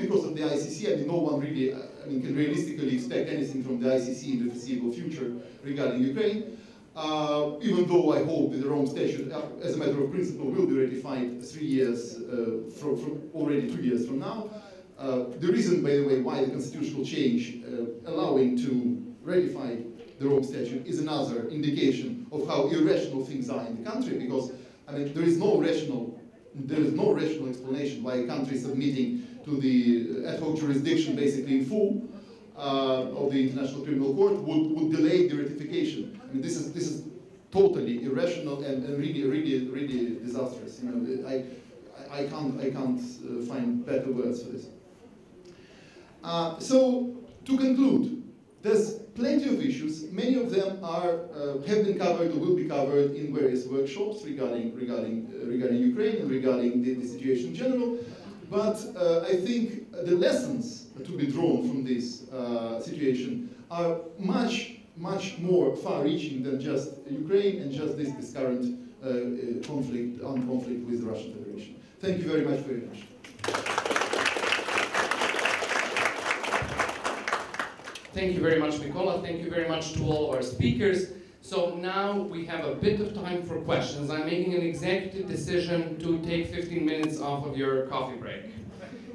because of the ICC. I mean, no one really, can realistically expect anything from the ICC in the foreseeable future regarding Ukraine. Even though I hope that the Rome Statute, as a matter of principle, will be ratified 3 years from already 2 years from now. The reason, by the way, why the constitutional change allowing to ratify the Rome Statute is another indication of how irrational things are in the country, because there is no rational explanation why a country submitting to the ad hoc jurisdiction, basically in full, of the International Criminal Court would delay the ratification. This is totally irrational and really disastrous. I can't find better words for this. So to conclude, there's plenty of issues. Many of them have been covered or will be covered in various workshops regarding Ukraine and regarding the situation in general. But I think the lessons to be drawn from this situation are much more far-reaching than just Ukraine and just this current armed conflict with the Russian Federation. Thank you very much for your attention. Thank you very much, Mikola. Thank you very much to all of our speakers. So now we have a bit of time for questions. I'm making an executive decision to take 15 minutes off of your coffee break.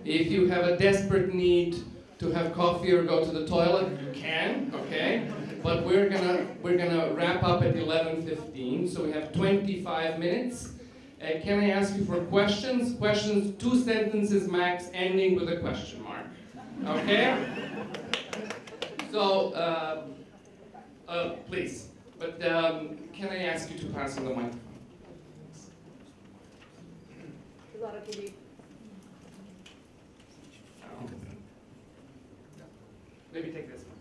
If you have a desperate need to have coffee or go to the toilet, you can, okay? But we're gonna wrap up at 11:15, so we have 25 minutes. Can I ask you for questions? Questions, 2 sentences max, ending with a question mark. Okay? So, please. But can I ask you to pass on the microphone? Maybe take this one.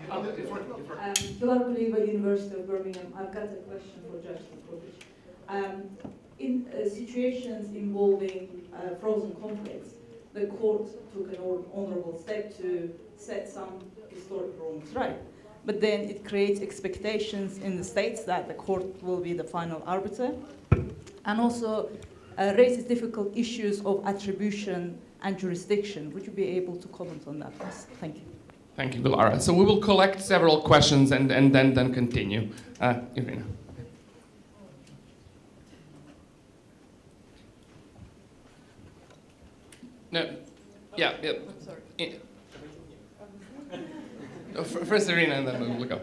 Oh, it's working. Pilar Kulieva, University of Birmingham. I've got a question for Judge Petrovich. In situations involving frozen conflicts, the court took an honorable step to set some historic wrongs right. But then it creates expectations in the states that the court will be the final arbiter, and also raises difficult issues of attribution and jurisdiction. Would you be able to comment on that, please? Thank you. Thank you, Pilar. So we will collect several questions and then continue. Irina. No. Yeah. Sorry. First Irina, and then we'll go.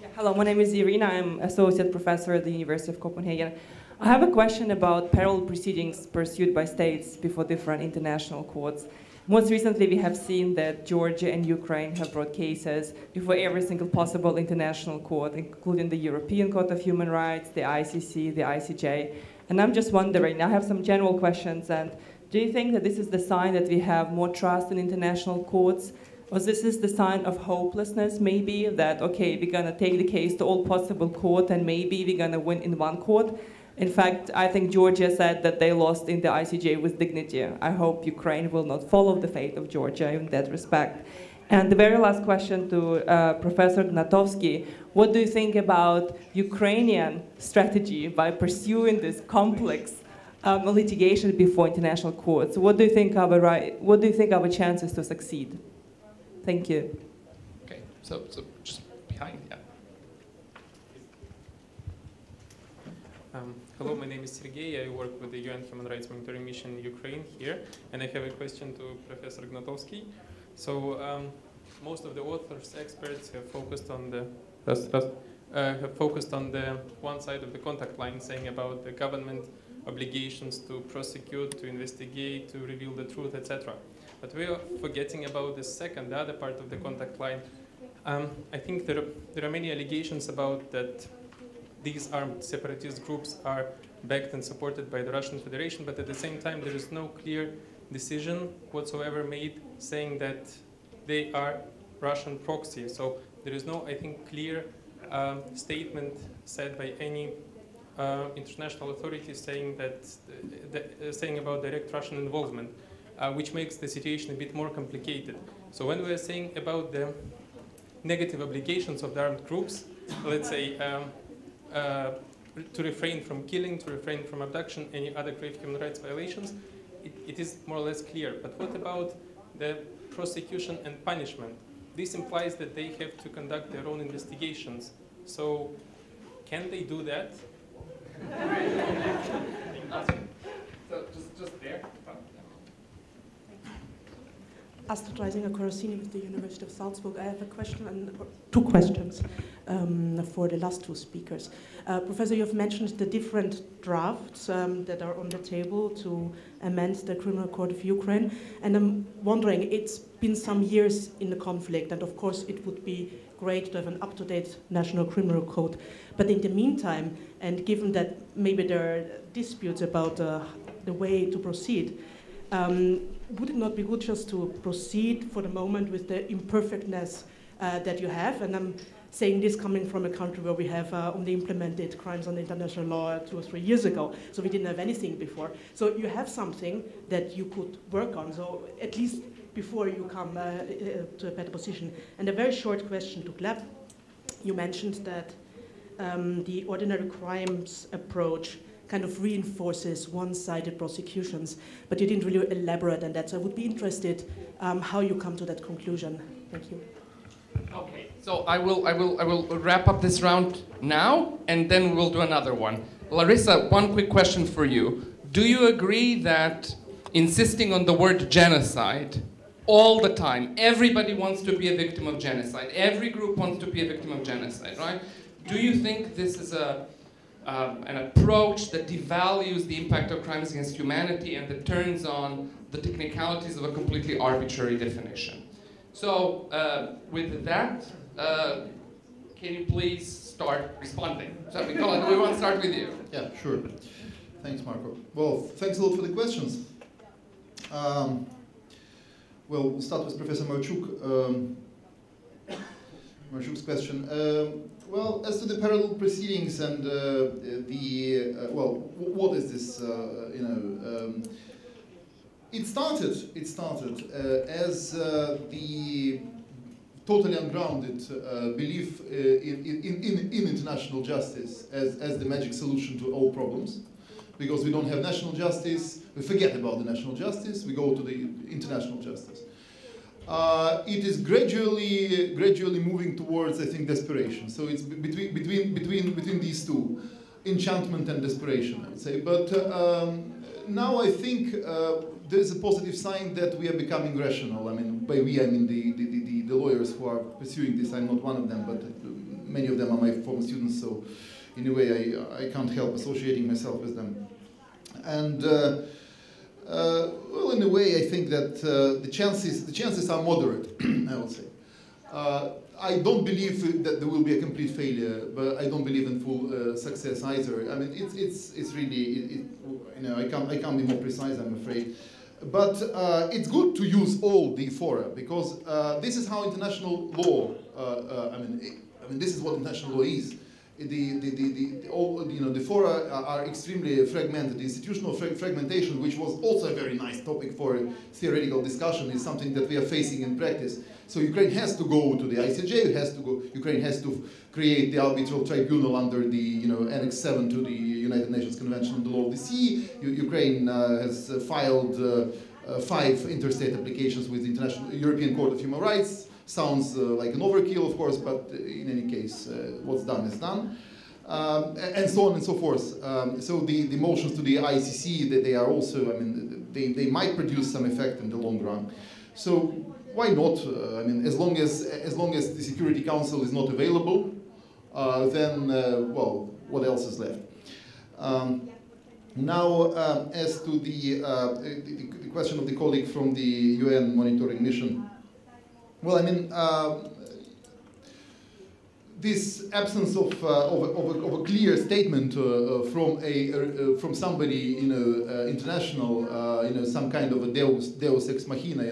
Yeah, hello, my name is Irina. I'm associate professor at the University of Copenhagen. I have a question about parallel proceedings pursued by states before different international courts. Most recently, we have seen that Georgia and Ukraine have brought cases before every single possible international court, including the European Court of Human Rights, the ICC, the ICJ. And I'm just wondering, I have some general questions, and do you think that this is the sign that we have more trust in international courts? Or this is the sign of hopelessness, maybe, that, okay, we're going to take the case to all possible court and maybe we're going to win in one court? In fact, I think Georgia said that they lost in the ICJ with dignity. I hope Ukraine will not follow the fate of Georgia in that respect. And the very last question to Professor Gnatovsky, what do you think about Ukrainian strategy by pursuing this complex litigation before international courts? What do you think our chances to succeed? Thank you. Okay, so just behind, yeah. Hello, my name is Sergey. I work with the UN Human Rights Monitoring Mission in Ukraine here, and I have a question to Professor Gnatovsky. So most of the authors, experts have focused on the one side of the contact line, saying about the government obligations to prosecute, to investigate, to reveal the truth, etc. But we are forgetting about the other part of the contact line. I think there are many allegations about that these armed separatist groups are backed and supported by the Russian Federation, but at the same time there is no clear decision whatsoever made saying that they are Russian proxy. So there is no, I think, clear statement said by any international authorities saying saying about direct Russian involvement. Which makes the situation a bit more complicated. So when we are saying about the negative obligations of the armed groups, let's say to refrain from killing, to refrain from abduction, any other grave human rights violations, it it is more or less clear. But what about the prosecution and punishment? This implies that they have to conduct their own investigations. So can they do that? So just there. Astrid Reisinger-Corosini with the University of Salzburg. I have a question, and two questions for the last two speakers. Professor, you have mentioned the different drafts that are on the table to amend the Criminal Court of Ukraine, and I'm wondering, it's been some years in the conflict, and of course it would be great to have an up-to-date national criminal code, but in the meantime, and given that maybe there are disputes about the way to proceed, would it not be good just to proceed for the moment with the imperfectness that you have? And I'm saying this coming from a country where we have only implemented crimes under international law 2 or 3 years ago, so we didn't have anything before. So you have something that you could work on, so at least before you come to a better position. And a very short question to Gleb. You mentioned that the ordinary crimes approach kind of reinforces one-sided prosecutions, but you didn't really elaborate on that. So I would be interested how you come to that conclusion. Thank you. Okay, so I will wrap up this round now, and then we'll do another one. Larissa, one quick question for you. Do you agree that insisting on the word genocide all the time, everybody wants to be a victim of genocide, every group wants to be a victim of genocide, right? Do you think this is an approach that devalues the impact of crimes against humanity and that turns on the technicalities of a completely arbitrary definition? So with that, can you please start responding? So Nicola, we want to start with you. Yeah, sure. Thanks, Marco. Well, thanks a lot for the questions. Well, we'll start with Professor Marchuk's question. Well, as to the parallel proceedings and well, what is this? It started as the totally ungrounded belief in international justice as the magic solution to all problems. Because we don't have national justice, we forget about the national justice, we go to the international justice. It is gradually moving towards, I think, desperation. So it's between these two, enchantment and desperation, I would say. But now I think there is a positive sign that we are becoming rational. I mean, by we I mean the lawyers who are pursuing this. I'm not one of them, but many of them are my former students. So in a way, I can't help associating myself with them. And well, in a way, I think that the chances are moderate. I would say. I don't believe that there will be a complete failure, but I don't believe in full success either. I mean, it's really, you know, I can't be more precise, I'm afraid. But it's good to use all the fora because this is how international law. I mean, this is what international law is. The fora are extremely fragmented. The institutional fragmentation, which was also a very nice topic for theoretical discussion, is something that we are facing in practice. So Ukraine has to go to the ICJ. Ukraine has to create the arbitral tribunal under the Annex 7 to the United Nations Convention on the Law of the Sea. Ukraine has filed 5 interstate applications with the European Court of Human Rights. Sounds like an overkill, of course, but in any case, what's done is done, and so on and so forth. So the motions to the ICC, they are also, I mean, they might produce some effect in the long run. So why not? I mean, as long as the Security Council is not available, then well, what else is left? Now, as to the question of the colleague from the UN monitoring mission. Well, I mean, this absence of a clear statement from somebody, international, some kind of a Deus ex machina,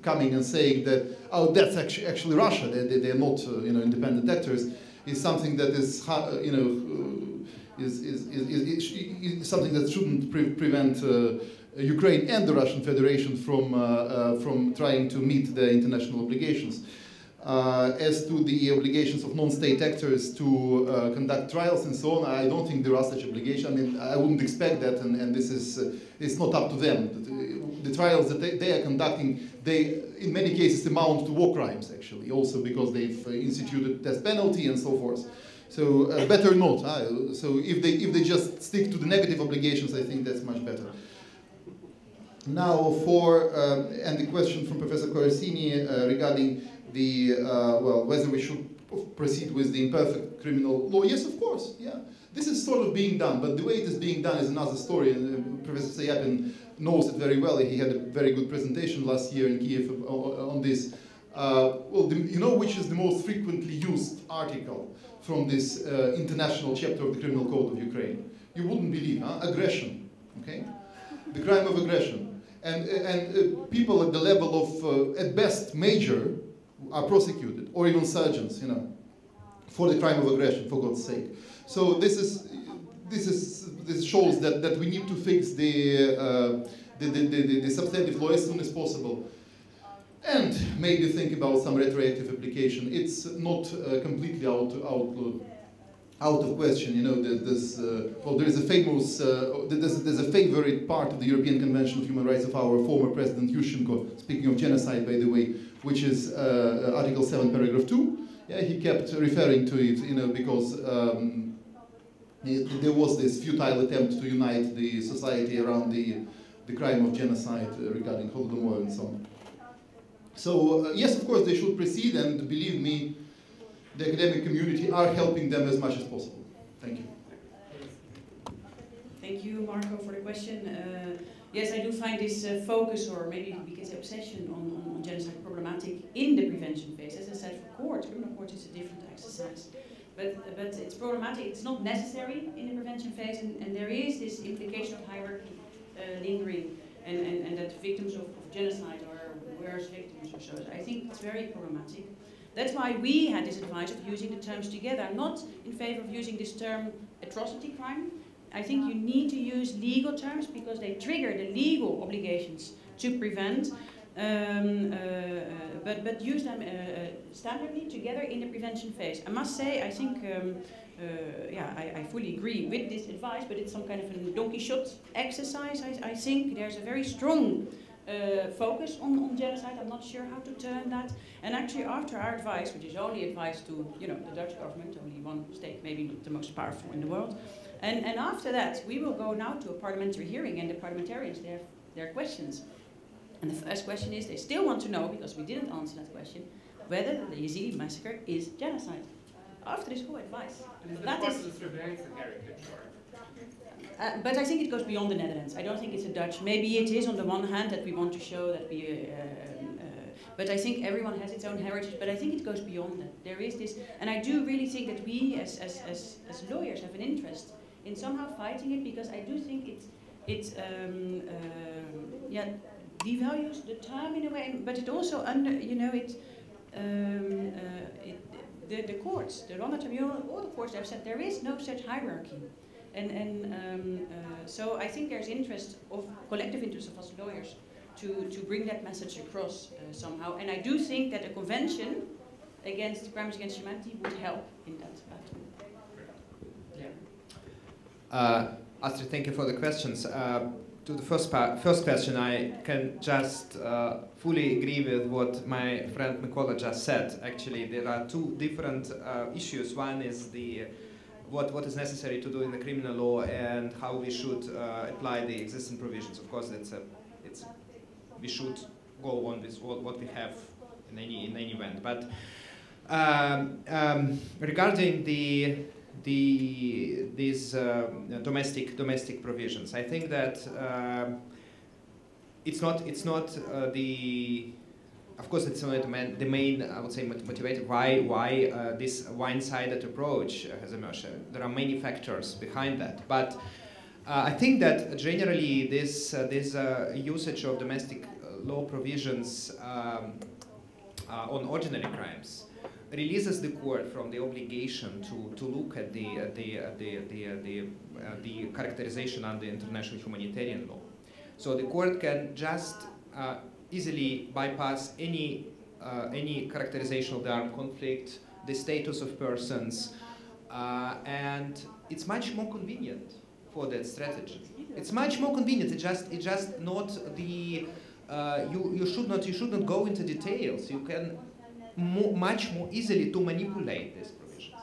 coming and saying that, oh, that's actually Russia. They're not, independent actors, is something that is, is something that shouldn't prevent. Ukraine and the Russian Federation from trying to meet their international obligations. As to the obligations of non-state actors to conduct trials and so on, I don't think there are such obligations. I mean, I wouldn't expect that, and this is it's not up to them. The trials that they are conducting, they in many cases amount to war crimes, actually, also because they've instituted death penalty and so forth. So better not. So if they just stick to the negative obligations, I think that's much better. Now and the question from Professor Corazzini regarding the well, whether we should proceed with the imperfect criminal law. Yes, of course. Yeah, this is sort of being done, but the way it is being done is another story. And Professor Sayapin knows it very well. He had a very good presentation last year in Kiev on this. Well, you know which is the most frequently used article from this international chapter of the Criminal Code of Ukraine? You wouldn't believe, huh? Aggression. Okay, the crime of aggression, and people at the level of at best major are prosecuted, or even sergeants, you know, for the crime of aggression, for God's sake. So this shows that we need to fix the substantive law as soon as possible, and maybe think about some retroactive application. It's not completely out of question. You know, well, there is a famous, there's a favorite part of the European Convention of Human Rights of our former President Yushchenko, speaking of genocide, by the way, which is Article 7, Paragraph 2. Yeah, he kept referring to it, you know, because there was this futile attempt to unite the society around the crime of genocide regarding Holodomor and so on. So yes, of course, they should proceed, and believe me, the academic community are helping them as much as possible. Thank you. Thank you, Marco, for the question. Yes, I do find this focus, or maybe we can say obsession, on genocide problematic in the prevention phase. As I said, for courts, criminal courts, it's a different exercise. But it's problematic, it's not necessary in the prevention phase, and there is this implication of hierarchy lingering, and that victims of genocide are worse victims or so. I think it's very problematic. That's why we had this advice of using the terms together. I'm not in favor of using this term atrocity crime. I think you need to use legal terms because they trigger the legal obligations to prevent, but use them standardly together in the prevention phase. I must say, I think, yeah, I fully agree with this advice, but it's some kind of a donkey shot exercise. I think there's a very strong focus on genocide. I'm not sure how to turn that. And actually, after our advice, which is only advice to, you know, the Dutch government, only one state, maybe not the most powerful in the world. And after that, we will go now to a parliamentary hearing, and the parliamentarians, they have their questions. And the first question is, they still want to know, because we didn't answer that question, whether the Yazidi massacre is genocide. After this whole advice. That is but I think it goes beyond the Netherlands. I don't think it's a Dutch. Maybe it is on the one hand that we want to show that we, but I think everyone has its own heritage. But I think it goes beyond that. There is this, and I do really think that we as lawyers have an interest in somehow fighting it, because I do think it yeah, devalues the term in a way, but it also the courts, the Rwanda Tribunal, all the courts have said there is no such hierarchy. So I think there's interest of collective interest of us lawyers to bring that message across somehow. And I do think that a convention against crimes against humanity would help in that battle. Astrid, thank you for the questions. To the first question, I can just fully agree with what my friend Mykola just said. Actually, there are two different issues. One is what is necessary to do in the criminal law and how we should apply the existing provisions. Of course, we should go on with what we have in any event. But regarding these domestic provisions, I think that it's not of course, it's not the main, I would say, motivator why this one-sided approach has emerged. There are many factors behind that, but I think that generally this usage of domestic law provisions on ordinary crimes releases the court from the obligation to look at the characterization under international humanitarian law. So the court can just easily bypass any any characterization of the armed conflict, the status of persons, and it's much more convenient for that strategy. It's much more convenient. It's just not the you should not go into details. You can much more easily to manipulate these provisions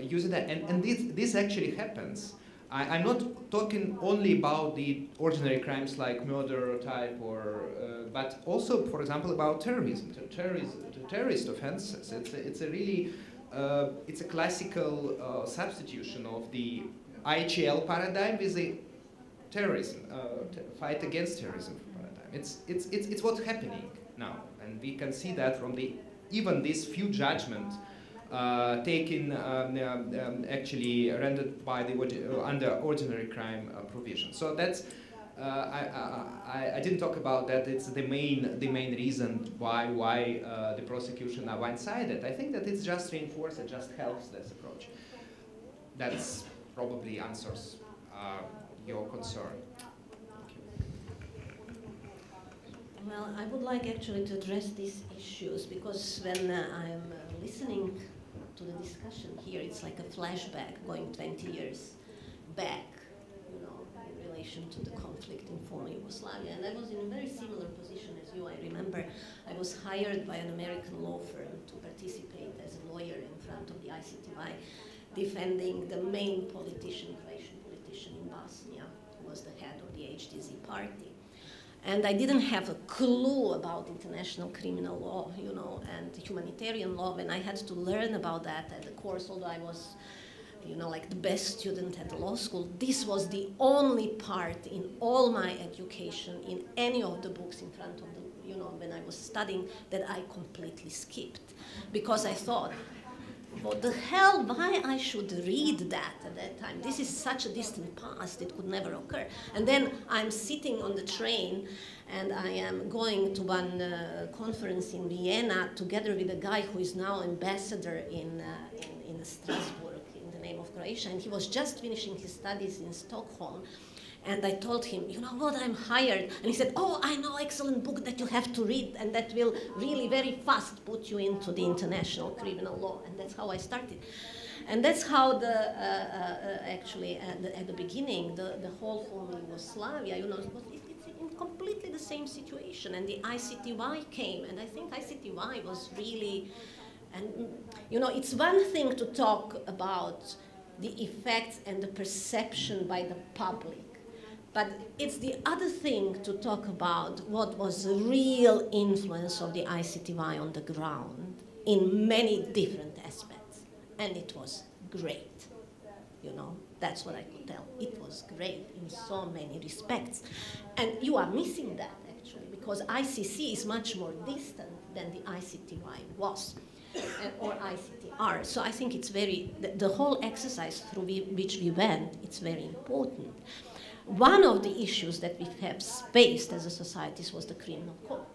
using that, and this actually happens. I'm not talking only about the ordinary crimes like murder type, but also, for example, about terrorism, terrorist offenses. It's a really it's a classical substitution of the IHL paradigm with the terrorism fight against terrorism paradigm. It's what's happening now, and we can see that from even this few judgments taken actually rendered by the under ordinary crime provision. So that's I didn't talk about that. It's the main reason why the prosecution are one-sided. I think that it's just reinforced. It just helps this approach. That's probably answers your concern. Well, I would like actually to address these issues because when I'm listening to the discussion here, it's like a flashback going 20 years back, you know, in relation to the conflict in former Yugoslavia. And I was in a very similar position as you. I remember I was hired by an American law firm to participate as a lawyer in front of the ICTY, defending the main politician, Croatian politician in Bosnia, who was the head of the HDZ party. And I didn't have a clue about international criminal law, you know, and humanitarian law. When I had to learn about that at the course, although I was, you know, like the best student at the law school, this was the only part in all my education, in any of the books in front of the, you know, when I was studying, that I completely skipped. Because I thought, what the hell, why I should read that at that time? This is such a distant past, it could never occur. And then I'm sitting on the train and I am going to one conference in Vienna together with a guy who is now ambassador in Strasbourg in the name of Croatia, and he was just finishing his studies in Stockholm. And I told him, you know what, I'm hired. And he said, oh, I know excellent book that you have to read and that will really very fast put you into the international criminal law. And that's how I started. And that's how actually at the beginning, the whole former Yugoslavia, you know, it's in completely the same situation. And the ICTY came, and I think ICTY was really, and you know, it's one thing to talk about the effects and the perception by the public. But it's the other thing to talk about what was the real influence of the ICTY on the ground in many different aspects. And it was great, you know, that's what I could tell. It was great in so many respects. And you are missing that, actually, because ICC is much more distant than the ICTY was, or ICTR. So I think it's the whole exercise through which we went, it's very important. One of the issues that we have faced as a society was the criminal code.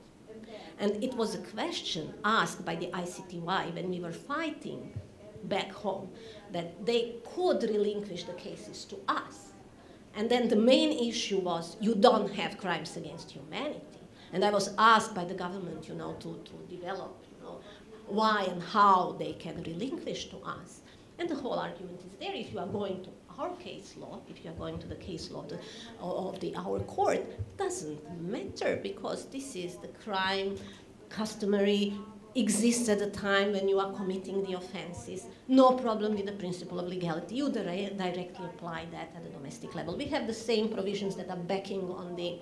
And it was a question asked by the ICTY when we were fighting back home, that they could relinquish the cases to us. And then the main issue was, you don't have crimes against humanity. And I was asked by the government, you know, to develop, you know, why and how they can relinquish to us. And the whole argument is there. If you are going to our case law, if you are going to the case law of our court, doesn't matter, because this is the crime customary, exists at the time when you are committing the offenses. No problem with the principle of legality. You directly apply that at the domestic level. We have the same provisions that are backing on the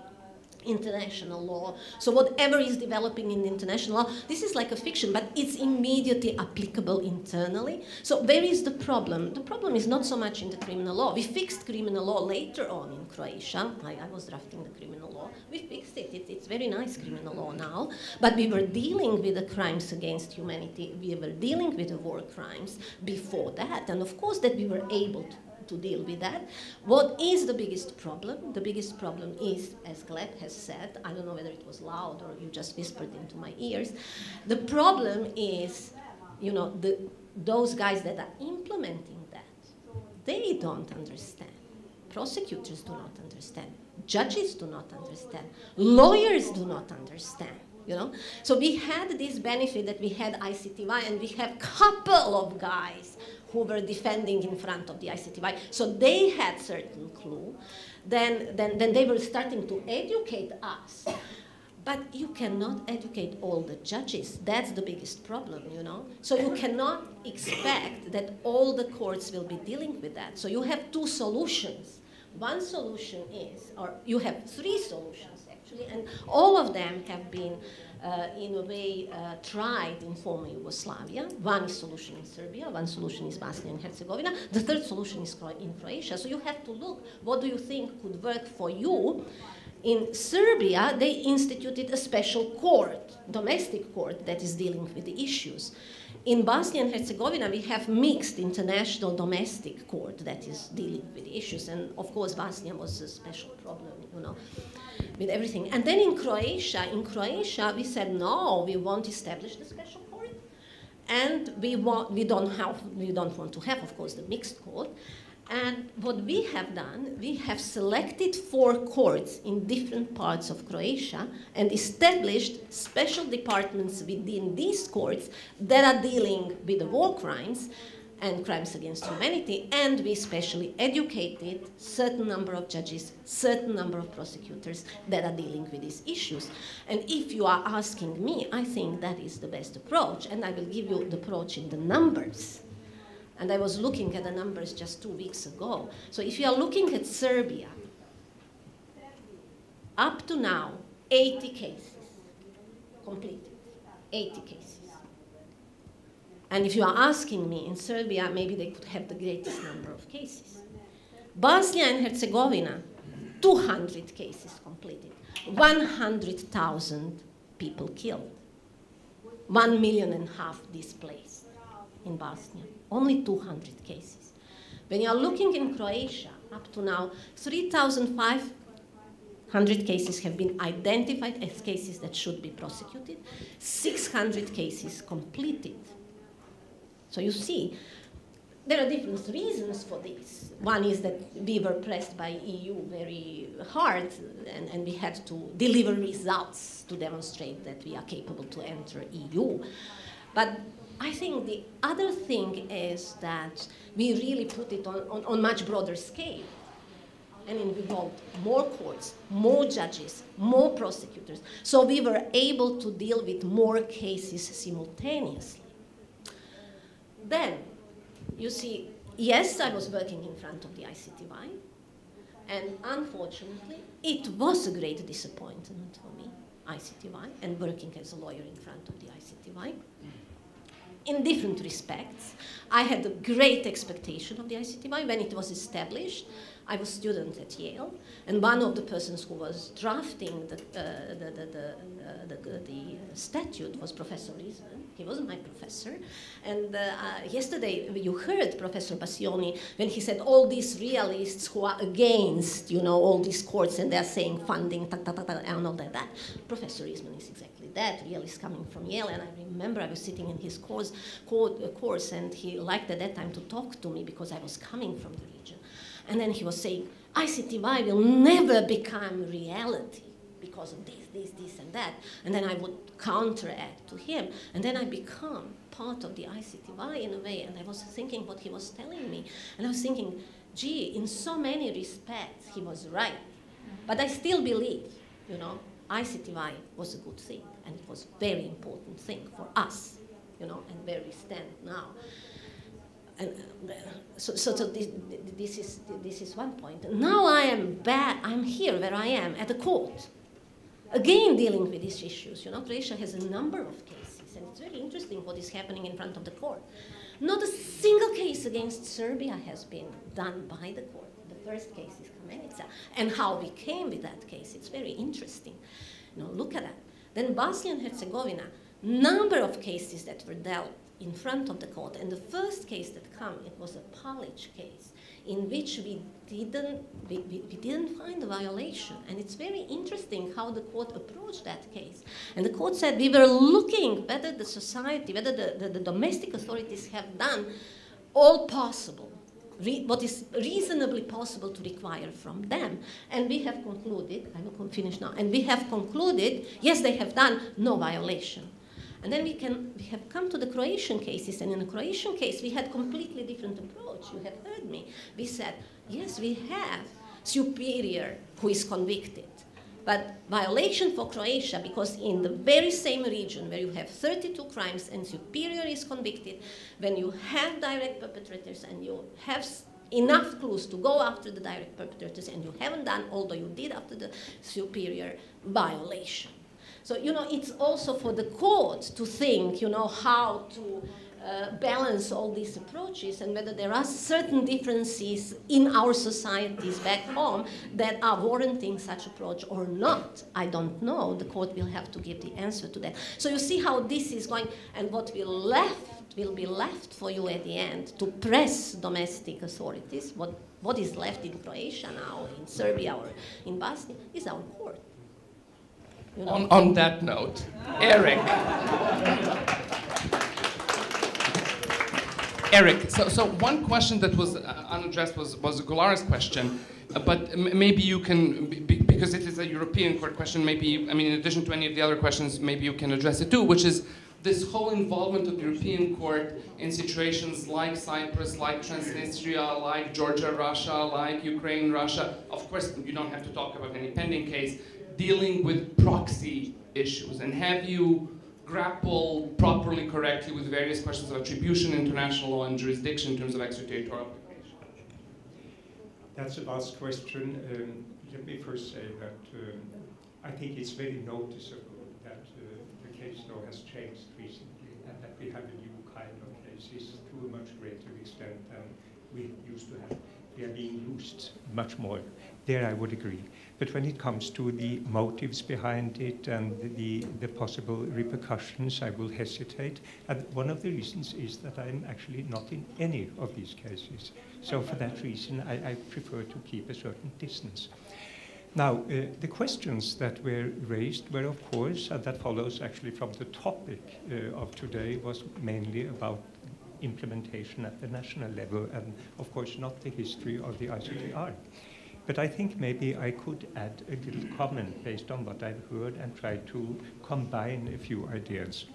international law. So whatever is developing in the international law, this is like a fiction, but it's immediately applicable internally. So where is the problem? The problem is not so much in the criminal law. We fixed criminal law later on in Croatia. I was drafting the criminal law. We fixed it. It's very nice criminal law now. But we were dealing with the crimes against humanity. We were dealing with the war crimes before that. And of course that we were able to deal with that. What is the biggest problem? The biggest problem is, as Gleb has said, I don't know whether it was loud or you just whispered into my ears, the problem is, you know, those guys that are implementing that, they don't understand. Prosecutors do not understand. Judges do not understand. Lawyers do not understand. you know? So we had this benefit that we had ICTY, and we have couple of guys who were defending in front of the ICTY. So they had certain clue. Then they were starting to educate us. But you cannot educate all the judges. That's the biggest problem, you know? So you cannot expect that all the courts will be dealing with that. So you have two solutions. One solution is, or you have three solutions actually, and all of them have been in a way tried in former Yugoslavia. One is solution in Serbia, one solution is Bosnia and Herzegovina, the third solution is in Croatia. So you have to look, what do you think could work for you? In Serbia, they instituted a special court, domestic court, that is dealing with the issues. In Bosnia and Herzegovina, we have mixed international domestic court that is dealing with the issues. And of course, Bosnia was a special problem, you know, with everything. And then in Croatia, we said, no, we won't establish the special court. And we don't want to have, of course, the mixed court. And what we have done, we have selected 4 courts in different parts of Croatia and established special departments within these courts that are dealing with the war crimes and crimes against humanity, and we specially educated certain number of judges, certain number of prosecutors that are dealing with these issues. And if you are asking me, I think that is the best approach, and I will give you the approach in the numbers. And I was looking at the numbers just 2 weeks ago. So if you are looking at Serbia, up to now, 80 cases completed, 80 cases. And if you are asking me, in Serbia, maybe they could have the greatest number of cases. Bosnia and Herzegovina, 200 cases completed, 100,000 people killed, 1.5 million displaced in Bosnia. Only 200 cases. When you are looking in Croatia, up to now, 3,500 cases have been identified as cases that should be prosecuted, 600 cases completed. So you see, there are different reasons for this. One is that we were pressed by EU very hard, and we had to deliver results to demonstrate that we are capable to enter EU. But I think the other thing is that we really put it on much broader scale. And it involved more courts, more judges, more prosecutors. So we were able to deal with more cases simultaneously. Then, you see, yes, I was working in front of the ICTY. And unfortunately, it was a great disappointment for me, ICTY, and working as a lawyer in front of the ICTY. In different respects. I had a great expectation of the ICTY. When it was established, I was a student at Yale, and one of the persons who was drafting the statute was Professor Riesman. He was my professor. And yesterday you heard Professor Bassioni when he said all these realists who are against, you know, all these courts, and they're saying funding, and all that. Professor Riesman is exactly that, realist coming from Yale. And I remember I was sitting in his course, and he liked at that time to talk to me because I was coming from the region. And then he was saying, ICTY will never become reality because of this, and that. And then I would counteract to him. And then I become part of the ICTY in a way. And I was thinking what he was telling me. And I was thinking, gee, in so many respects, he was right. But I still believe, you know, ICTY was a good thing. And it was a very important thing for us, you know, and where we stand now. And so this is one point. Now I am back. I'm here where I am at the court, again dealing with these issues. You know, Croatia has a number of cases, and it's very interesting what is happening in front of the court. Not a single case against Serbia has been done by the court. The first case is Kamenica, and how we came with that case. It's very interesting. You know, look at that. Then Bosnia and Herzegovina, number of cases that were dealt in front of the court. And the first case that came, it was a Palic case in which we didn't find a violation. And it's very interesting how the court approached that case. And the court said we were looking whether the society, whether the domestic authorities have done all possible what is reasonably possible to require from them. And we have concluded, I will finish now, and we have concluded, yes, they have done no violation. And then we have come to the Croatian cases, and in the Croatian case, we had completely different approach. You have heard me. We said, yes, we have superior who is convicted. But violation for Croatia, because in the very same region where you have 32 crimes and superior is convicted, when you have direct perpetrators and you have enough clues to go after the direct perpetrators and you haven't done, although you did after the superior, violation. So, you know, it's also for the court to think, you know, how to balance all these approaches and whether there are certain differences in our societies back home that are warranting such approach or not. I don't know. The court will have to give the answer to that. So you see how this is going, and what will be left for you at the end to press domestic authorities. What is left in Croatia now, in Serbia or in Bosnia, is our court. You know? On that note, Eric. Eric, so one question that was unaddressed was Gulara's question, but maybe you can, because it is a European court question, maybe, I mean, in addition to any of the other questions, maybe you can address it too, which is this whole involvement of the European court in situations like Cyprus, like Transnistria, like Georgia, Russia, like Ukraine, Russia. Of course, you don't have to talk about any pending case, dealing with proxy issues. And have you grapple properly, correctly with various questions of attribution, international law, and jurisdiction in terms of extraterritorial application? That's a vast question. Let me first say that I think it's very noticeable that the case law has changed recently and that we have a new kind of cases to a much greater extent than we used to have. We are being used much more. There I would agree. But when it comes to the motives behind it and the possible repercussions, I will hesitate. And one of the reasons is that I'm actually not in any of these cases. So for that reason, I prefer to keep a certain distance. Now, the questions that were raised were, of course, and that follows actually from the topic of today, was mainly about implementation at the national level and, of course, not the history of the ICTR. But I think maybe I could add a little comment based on what I've heard and try to combine a few ideas.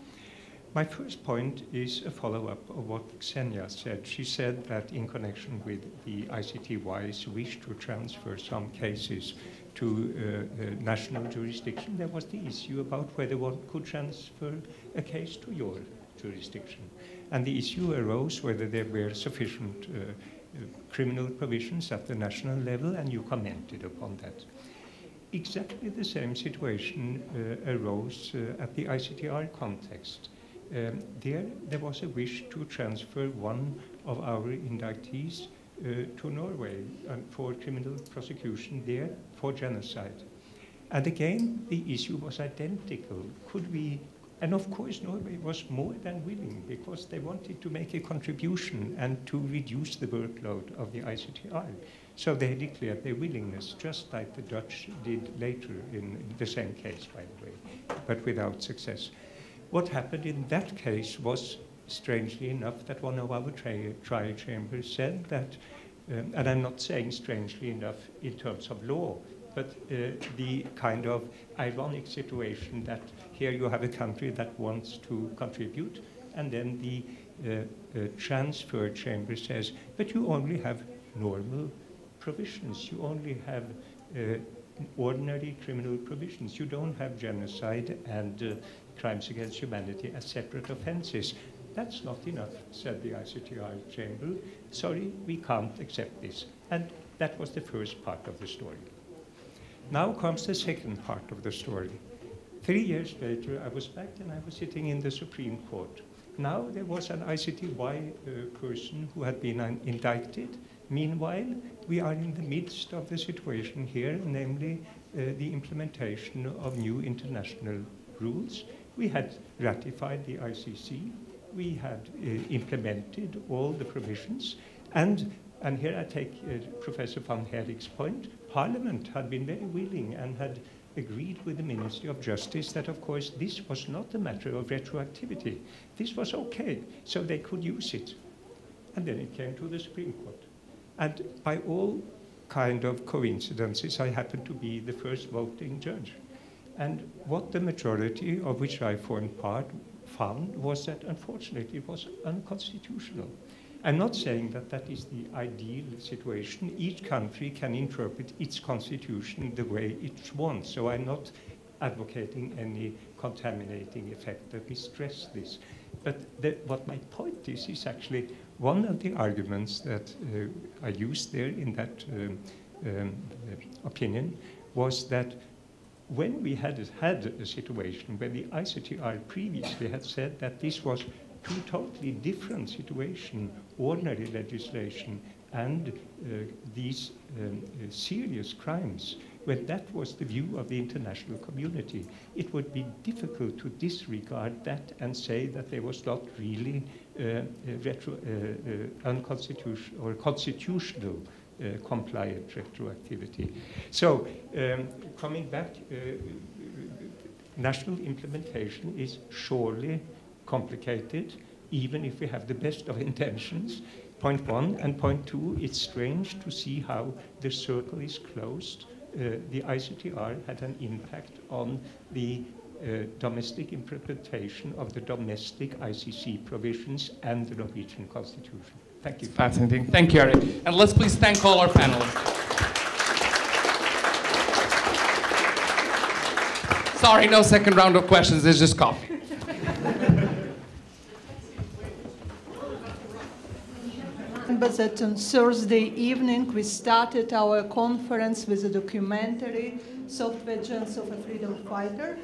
My first point is a follow-up of what Ksenia said. She said that in connection with the ICTY's wish to transfer some cases to national jurisdiction, there was the issue about whether one could transfer a case to your jurisdiction. And the issue arose whether there were sufficient criminal provisions at the national level, and you commented upon that. Exactly the same situation arose at the ICTR context. There was a wish to transfer one of our indictees to Norway for criminal prosecution there for genocide. And again, the issue was identical. Could we? And of course, Norway was more than willing because they wanted to make a contribution and to reduce the workload of the ICTR. So they declared their willingness, just like the Dutch did later in the same case, by the way, but without success. What happened in that case was, strangely enough, that one of our trial chambers said that, and I'm not saying strangely enough in terms of law, but the kind of ironic situation that here you have a country that wants to contribute, and then the transfer chamber says, but you only have normal provisions. You only have ordinary criminal provisions. You don't have genocide and crimes against humanity as separate offenses. That's not enough, said the ICTR chamber. Sorry, we can't accept this. And that was the first part of the story. Now comes the second part of the story. 3 years later, I was back and I was sitting in the Supreme Court. Now there was an ICTY person who had been indicted. Meanwhile, we are in the midst of the situation here, namely the implementation of new international rules. We had ratified the ICC. We had implemented all the provisions. And here I take Professor van Herik's point. Parliament had been very willing and had agreed with the Ministry of Justice that, of course, this was not a matter of retroactivity. This was okay, so they could use it. And then it came to the Supreme Court. And by all kind of coincidences, I happened to be the first voting judge. And what the majority, of which I formed part, found was that, unfortunately, it was unconstitutional. I'm not saying that that is the ideal situation. Each country can interpret its constitution the way it wants. So I'm not advocating any contaminating effect. Let me stress this. But what my point is actually one of the arguments that I used there in that opinion was that when we had a situation where the ICTR previously had said that this was two totally different situations, ordinary legislation and these serious crimes, when that was the view of the international community, it would be difficult to disregard that and say that there was not really unconstitutional or constitutional compliant retroactivity. So, coming back, national implementation is surely complicated, even if we have the best of intentions. Point one, and point two, it's strange to see how the circle is closed. The ICTR had an impact on the domestic interpretation of the domestic ICC provisions and the Norwegian constitution. Thank you. Fascinating. Thank you, Eric. And let's please thank all our panelists. Sorry, no second round of questions. There's just coffee. That on Thursday evening we started our conference with a documentary, Software Genes of a Freedom Fighter.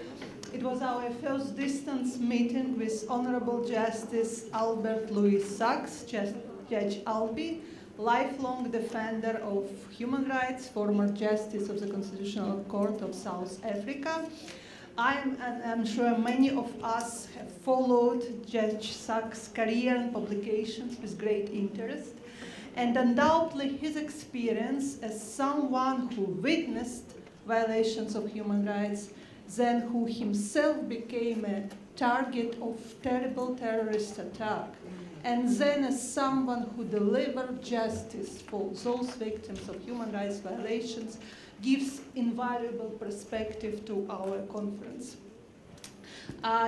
It was our first distance meeting with Honorable Justice Albert Louis Sachs, Judge Albee, lifelong defender of human rights, former Justice of the Constitutional Court of South Africa. I'm sure many of us have followed Judge Sachs' career and publications with great interest. And undoubtedly his experience as someone who witnessed violations of human rights, then who himself became a target of terrible terrorist attack, and then as someone who delivered justice for those victims of human rights violations, gives invaluable perspective to our conference.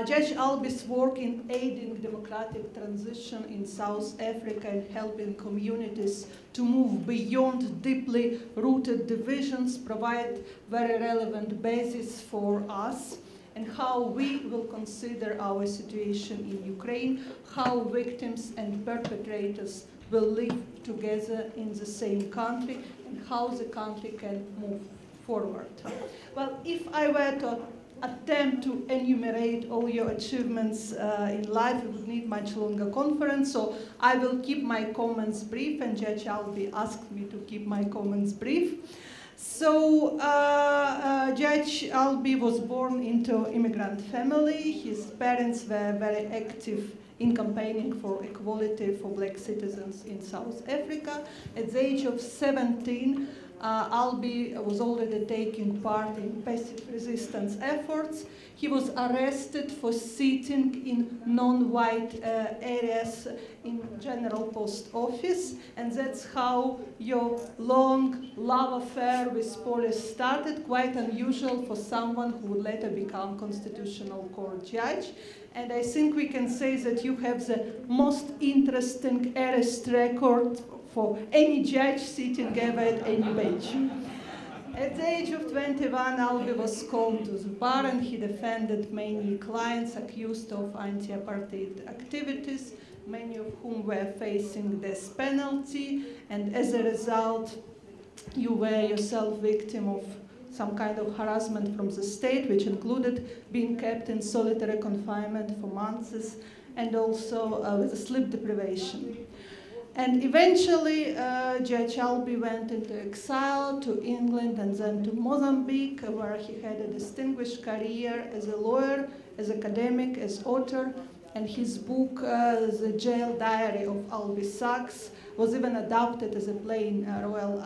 Judge Albee's work in aiding democratic transition in South Africa and helping communities to move beyond deeply rooted divisions provide very relevant basis for us and how we will consider our situation in Ukraine, how victims and perpetrators will live together in the same country, and how the country can move forward. Well, if I were to attempt to enumerate all your achievements in life, we would need much longer conference, so I will keep my comments brief, and Judge Albee asked me to keep my comments brief. So, Judge Albee was born into an immigrant family. His parents were very active in campaigning for equality for black citizens in South Africa. At the age of 17, Albee was already taking part in passive resistance efforts. He was arrested for sitting in non-white areas in General Post Office, and that's how your long love affair with police started, quite unusual for someone who would later become Constitutional Court judge. And I think we can say that you have the most interesting arrest record for any judge sitting ever at any bench. At the age of 21, Albee was called to the bar, and he defended many clients accused of anti-apartheid activities, many of whom were facing death penalty, and as a result, you were yourself victim of some kind of harassment from the state, which included being kept in solitary confinement for months, and also with a sleep deprivation. And eventually, Judge Albee went into exile to England and then to Mozambique, where he had a distinguished career as a lawyer, as academic, as author. And his book, The Jail Diary of Albee Sachs, was even adapted as a play in Royal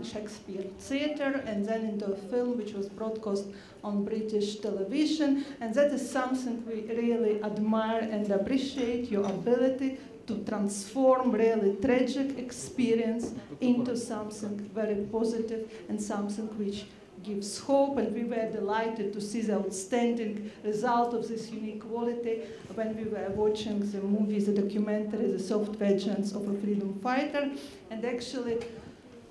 Shakespeare Theatre, and then into a film which was broadcast on British television. And that is something we really admire and appreciate, your ability to transform really tragic experience into something very positive and something which gives hope. And we were delighted to see the outstanding result of this unique quality when we were watching the movie, the documentary, The Soft Vengeance of a Freedom Fighter. And actually,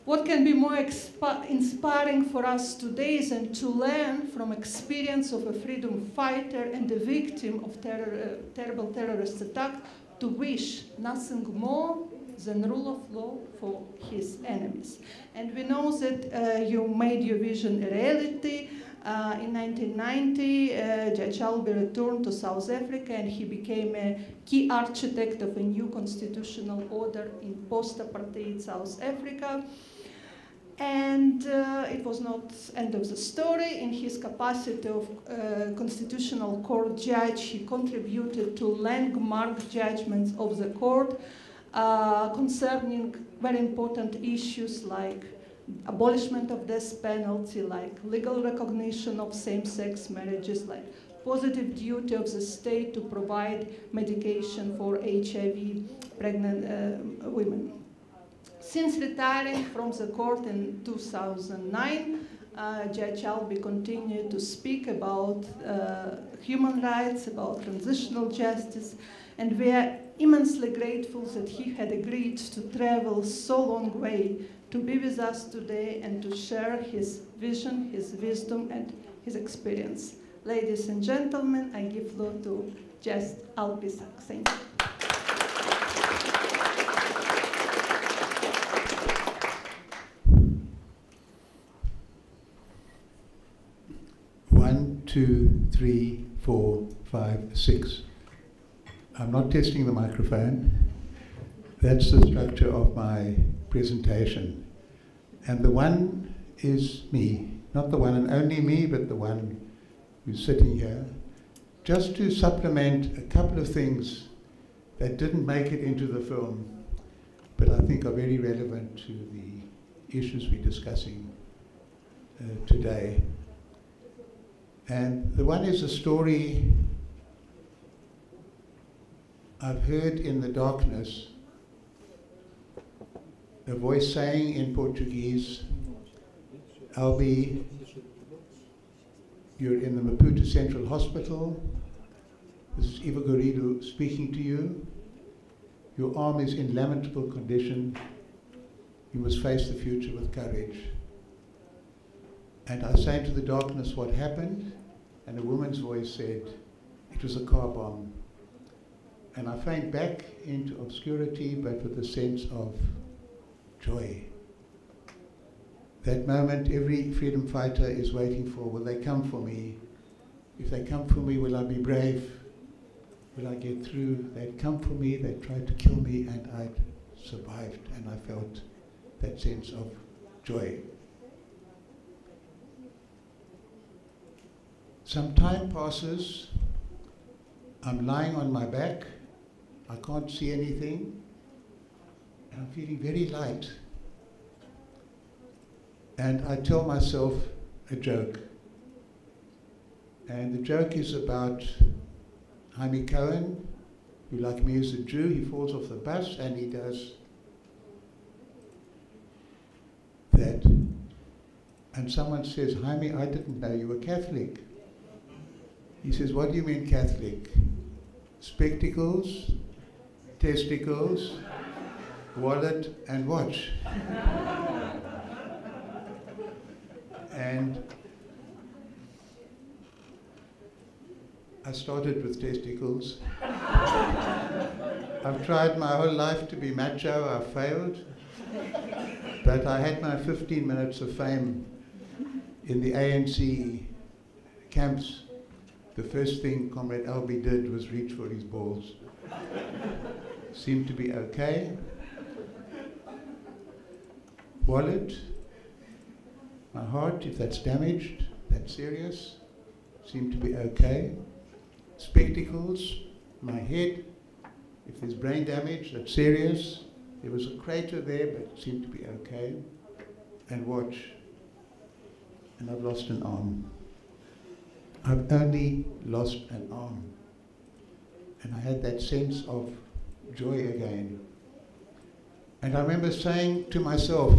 what can be more inspiring for us today than to learn from experience of a freedom fighter and a victim of terrible terrorist attack to wish nothing more than rule of law for his enemies. And we know that you made your vision a reality. In 1990, Judge Albee returned to South Africa and he became a key architect of a new constitutional order in post-apartheid South Africa. And it was not the end of the story. In his capacity of constitutional court judge, he contributed to landmark judgments of the court concerning very important issues like abolishment of death penalty, like legal recognition of same-sex marriages, like positive duty of the state to provide medication for HIV pregnant women. Since retiring from the court in 2009, Judge Albee continued to speak about human rights, about transitional justice, and we are immensely grateful that he had agreed to travel so long way to be with us today and to share his vision, his wisdom, and his experience. Ladies and gentlemen, I give floor to Judge Albee. Thank you. One, two, three, 4, 5, 6. I'm not testing the microphone. That's the structure of my presentation. And the one is me. Not the one and only me, but the one who's sitting here. Just to supplement a couple of things that didn't make it into the film, but I think are very relevant to the issues we're discussing today. And the one is a story I've heard in the darkness, a voice saying in Portuguese, Albee, you're in the Maputo Central Hospital. This is Eva Garrido speaking to you. Your arm is in lamentable condition. You must face the future with courage. And I say to the darkness what happened, and a woman's voice said, it was a car bomb. And I faint back into obscurity, but with a sense of joy. That moment every freedom fighter is waiting for. Will they come for me? If they come for me, will I be brave? Will I get through? They'd come for me, they tried to kill me, and I'd survived, and I felt that sense of joy. Some time passes, I'm lying on my back, I can't see anything, and I'm feeling very light. And I tell myself a joke. And the joke is about Jaime Cohen, who like me is a Jew. He falls off the bus and he does that. And someone says, Jaime, I didn't know you were Catholic. He says, what do you mean Catholic? Spectacles, testicles, wallet, and watch. And I started with testicles. I've tried my whole life to be macho, I failed. But I had my 15 minutes of fame in the ANC camps. The first thing Comrade Albee did was reach for his balls. Seemed to be okay. Wallet. My heart, if that's damaged, that's serious, seemed to be okay. Spectacles, my head, if there's brain damage, that's serious. There was a crater there, but it seemed to be okay. And watch, and I've lost an arm. I've only lost an arm. And I had that sense of joy again. And I remember saying to myself,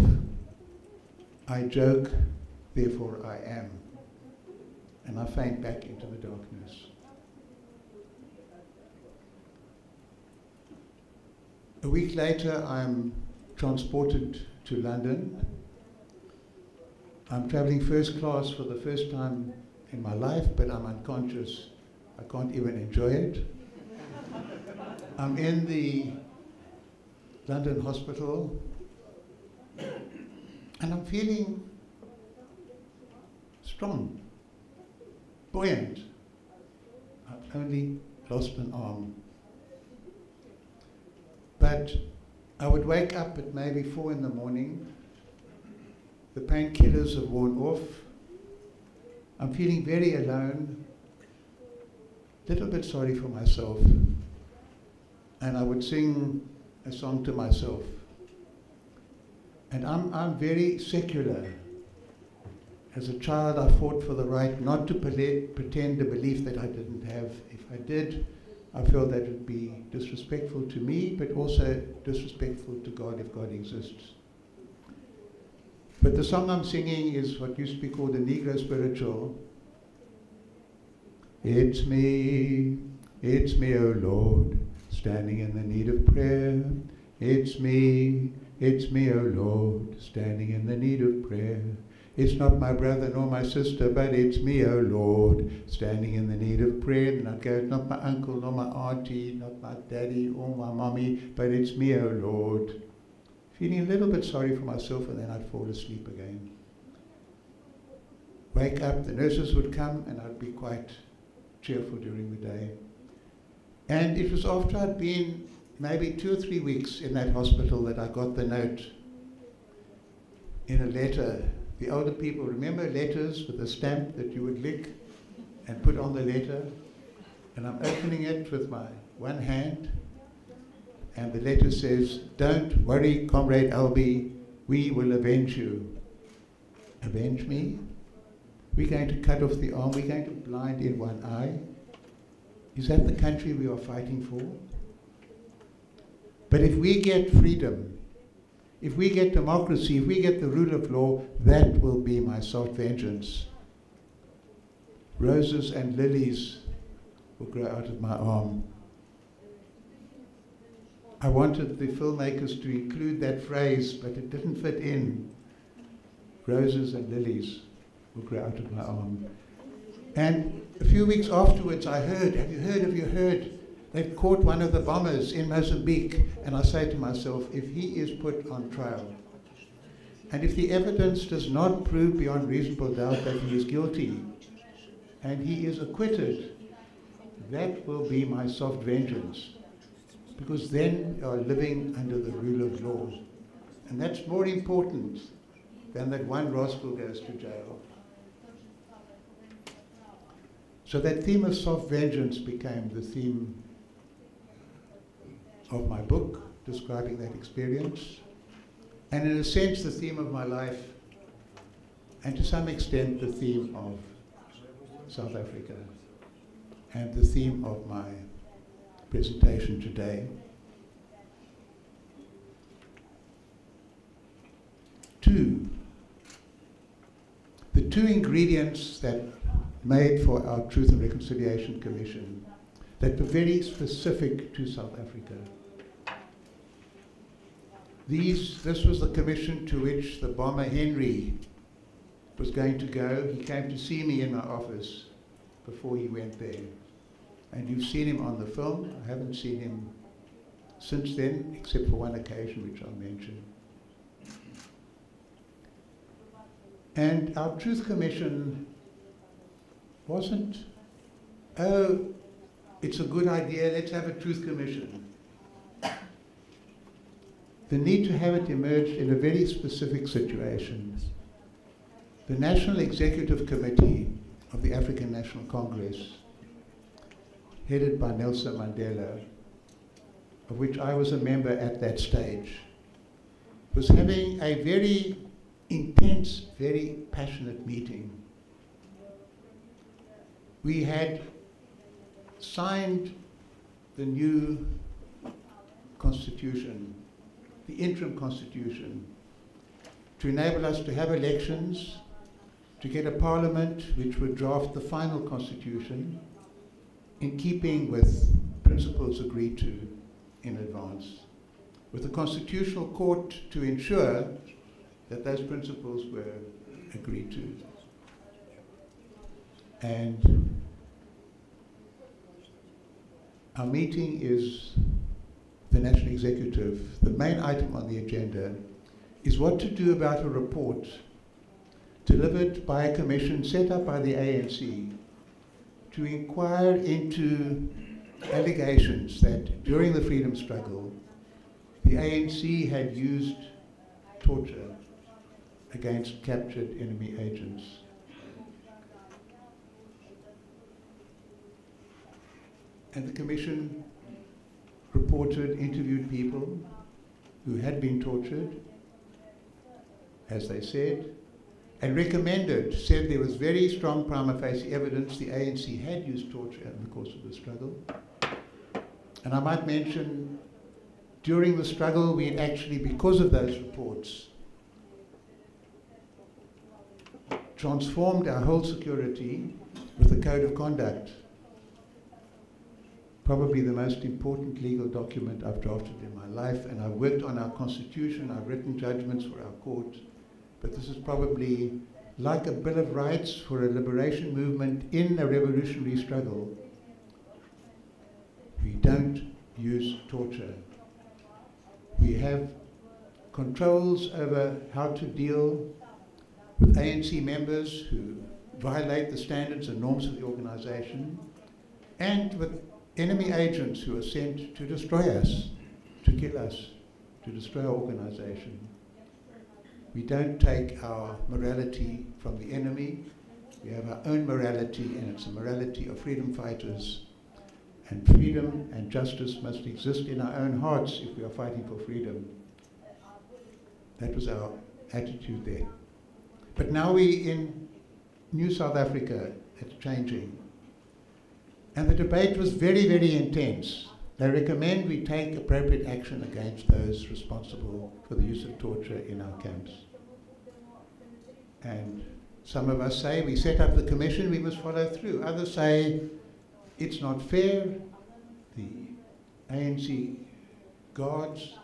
I joke, therefore I am. And I faint back into the darkness. A week later, I'm transported to London. I'm traveling first class for the first time in my life, but I'm unconscious. I can't even enjoy it. I'm in the London hospital, and I'm feeling strong, buoyant. I've only lost an arm. But I would wake up at maybe 4 in the morning. The painkillers have worn off. I'm feeling very alone, a little bit sorry for myself. And I would sing a song to myself. And I'm very secular. As a child, I fought for the right not to pretend a belief that I didn't have. If I did, I felt that would be disrespectful to me, but also disrespectful to God if God exists. But the song I'm singing is what used to be called the Negro spiritual. It's me, oh Lord, standing in the need of prayer. It's me, oh Lord, standing in the need of prayer. It's not my brother nor my sister, but it's me, oh Lord, standing in the need of prayer. And I'd go, not my uncle nor my auntie, not my daddy or my mommy, but it's me, oh Lord. Feeling a little bit sorry for myself, and then I'd fall asleep again. Wake up, the nurses would come, and I'd be quite cheerful during the day. And it was after I'd been maybe 2 or 3 weeks in that hospital that I got the note in a letter. The older people remember letters with a stamp that you would lick and put on the letter. And I'm opening it with my one hand. And the letter says, "Don't worry, Comrade Albie, we will avenge you." Avenge me? We're going to cut off the arm, we're going to blind in one eye. Is that the country we are fighting for? But if we get freedom, if we get democracy, if we get the rule of law, that will be my soft vengeance. Roses and lilies will grow out of my arm. I wanted the filmmakers to include that phrase, but it didn't fit in. Roses and lilies will grow out of my arm. And a few weeks afterwards, I heard, have you heard? They've caught one of the bombers in Mozambique. And I say to myself, if he is put on trial, and if the evidence does not prove beyond reasonable doubt that he is guilty, and he is acquitted, that will be my soft vengeance. Because then you are living under the rule of law. And that's more important than that one rascal goes to jail. So that theme of soft vengeance became the theme of my book, describing that experience. And in a sense, the theme of my life, and to some extent, the theme of South Africa, and the theme of my presentation today. The two ingredients that made for our Truth and Reconciliation Commission that were very specific to South Africa. This was the commission to which the bomber Henry was going to go. He came to see me in my office before he went there. And you've seen him on the film. I haven't seen him since then, except for one occasion, which I'll mention. And our Truth Commission wasn't, oh, it's a good idea, let's have a Truth Commission. The need to have it emerged in a very specific situation. The National Executive Committee of the African National Congress, headed by Nelson Mandela, of which I was a member at that stage, was having a very intense, very passionate meeting. We had signed the new constitution, the interim constitution, to enable us to have elections, to get a parliament which would draft the final constitution in keeping with principles agreed to in advance, with the Constitutional Court to ensure that those principles were agreed to. And our meeting is the National Executive. The main item on the agenda is what to do about a report delivered by a commission set up by the ANC to inquire into allegations that during the freedom struggle, the ANC had used torture against captured enemy agents. And the commission reported, interviewed people who had been tortured, as they said, and said there was very strong prima facie evidence the ANC had used torture in the course of the struggle. And I might mention, during the struggle, we had actually, because of those reports, transformed our whole security with a code of conduct, probably the most important legal document I've drafted in my life, and I've worked on our constitution, I've written judgments for our court, but this is probably like a Bill of Rights for a liberation movement in a revolutionary struggle. We don't use torture. We have controls over how to deal with ANC members who violate the standards and norms of the organization, and with enemy agents who are sent to destroy us, to kill us, to destroy our organization. We don't take our morality from the enemy. We have our own morality, and it's a morality of freedom fighters. And freedom and justice must exist in our own hearts if we are fighting for freedom. That was our attitude there. But now we're in New South Africa. It's changing. And the debate was very, very intense. They recommend we take appropriate action against those responsible for the use of torture in our camps. And some of us say we set up the commission, we must follow through. Others say it's not fair. The ANC guards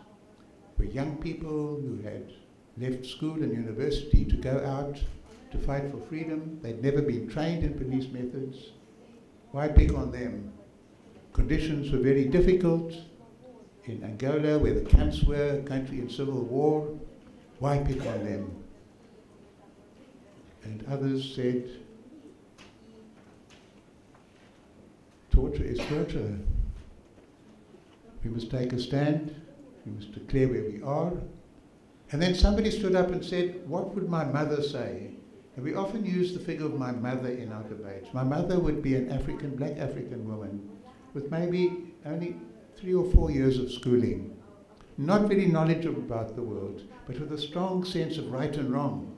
were young people who had left school and university to go out to fight for freedom. They'd never been trained in police methods. Why pick on them? Conditions were very difficult in Angola, where the camps were, a country in civil war. Why pick on them? And others said, torture is torture. We must take a stand. We must declare where we are. And then somebody stood up and said, what would my mother say? And we often use the figure of my mother in our debates. My mother would be an African, black African woman with maybe only 3 or 4 years of schooling, not very knowledgeable about the world, but with a strong sense of right and wrong.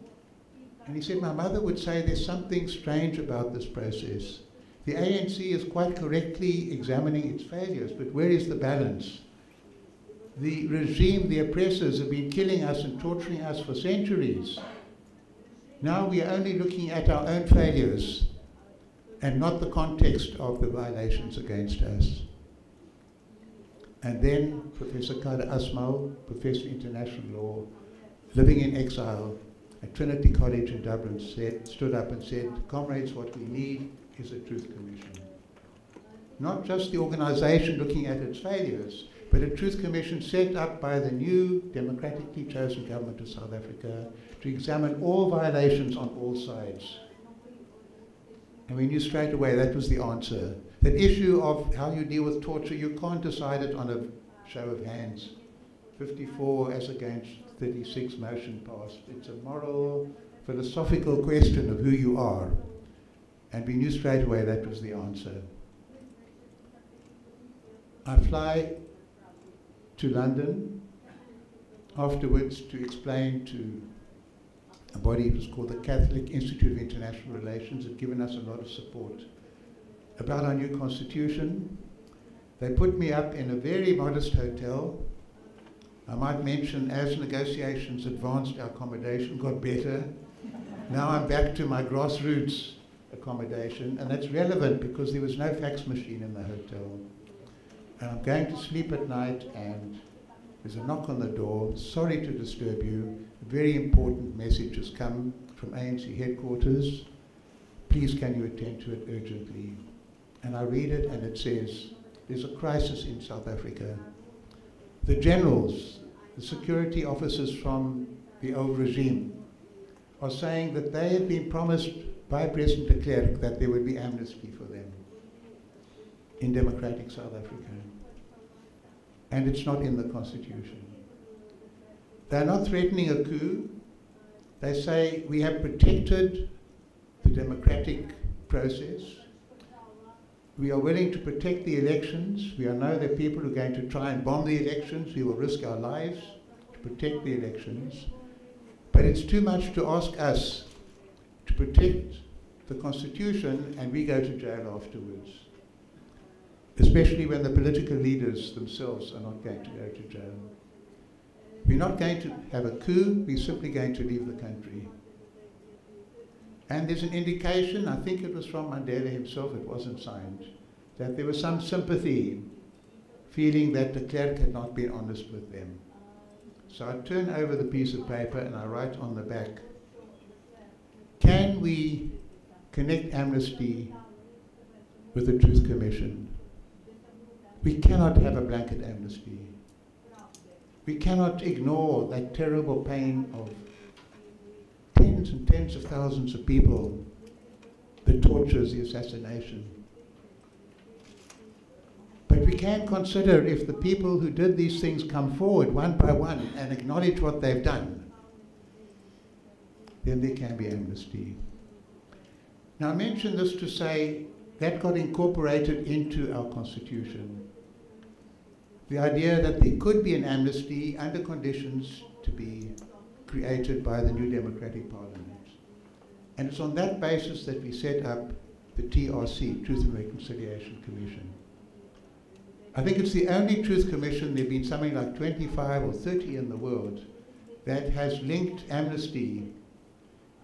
And he said, my mother would say there's something strange about this process. The ANC is quite correctly examining its failures, but where is the balance? The regime, the oppressors, have been killing us and torturing us for centuries. Now we are only looking at our own failures and not the context of the violations against us. And then Professor Kader Asmal, Professor of International Law, living in exile at Trinity College in Dublin, stood up and said, comrades, what we need is a truth commission. Not just the organization looking at its failures, but a truth commission set up by the new democratically chosen government of South Africa to examine all violations on all sides. And we knew straight away that was the answer. That issue of how you deal with torture, you can't decide it on a show of hands. 54 as against 36 motion passed. It's a moral, philosophical question of who you are. And we knew straight away that was the answer. I fly to London afterwards to explain to a body, it was called the Catholic Institute of International Relations, had given us a lot of support about our new constitution. They put me up in a very modest hotel. I might mention, as negotiations advanced, our accommodation got better. Now I'm back to my grassroots accommodation, and that's relevant because there was no fax machine in the hotel. And I'm going to sleep at night, and there's a knock on the door. Sorry to disturb you. A very important message has come from ANC headquarters. Please can you attend to it urgently? And I read it, and it says, there's a crisis in South Africa. The generals, the security officers from the old regime, are saying that they had been promised by President de Klerk that there would be amnesty for them in democratic South Africa. And it's not in the Constitution. They're not threatening a coup. They say we have protected the democratic process. We are willing to protect the elections. We know there are people who are going to try and bomb the elections. We will risk our lives to protect the elections. But it's too much to ask us to protect the Constitution and we go to jail afterwards. Especially when the political leaders themselves are not going to go to jail. We're not going to have a coup, we're simply going to leave the country. And there's an indication, I think it was from Mandela himself, it wasn't signed, that there was some sympathy, feeling that de Klerk had not been honest with them. So I turn over the piece of paper and I write on the back, can we connect amnesty with the Truth Commission? We cannot have a blanket amnesty. We cannot ignore that terrible pain of tens and tens of thousands of people, the tortures, the assassination. But we can consider if the people who did these things come forward one by one and acknowledge what they've done, then there can be amnesty. Now I mention this to say that got incorporated into our Constitution. The idea that there could be an amnesty under conditions to be created by the new democratic parliament. And it's on that basis that we set up the TRC, Truth and Reconciliation Commission. I think it's the only Truth Commission, there have been something like 25 or 30 in the world, that has linked amnesty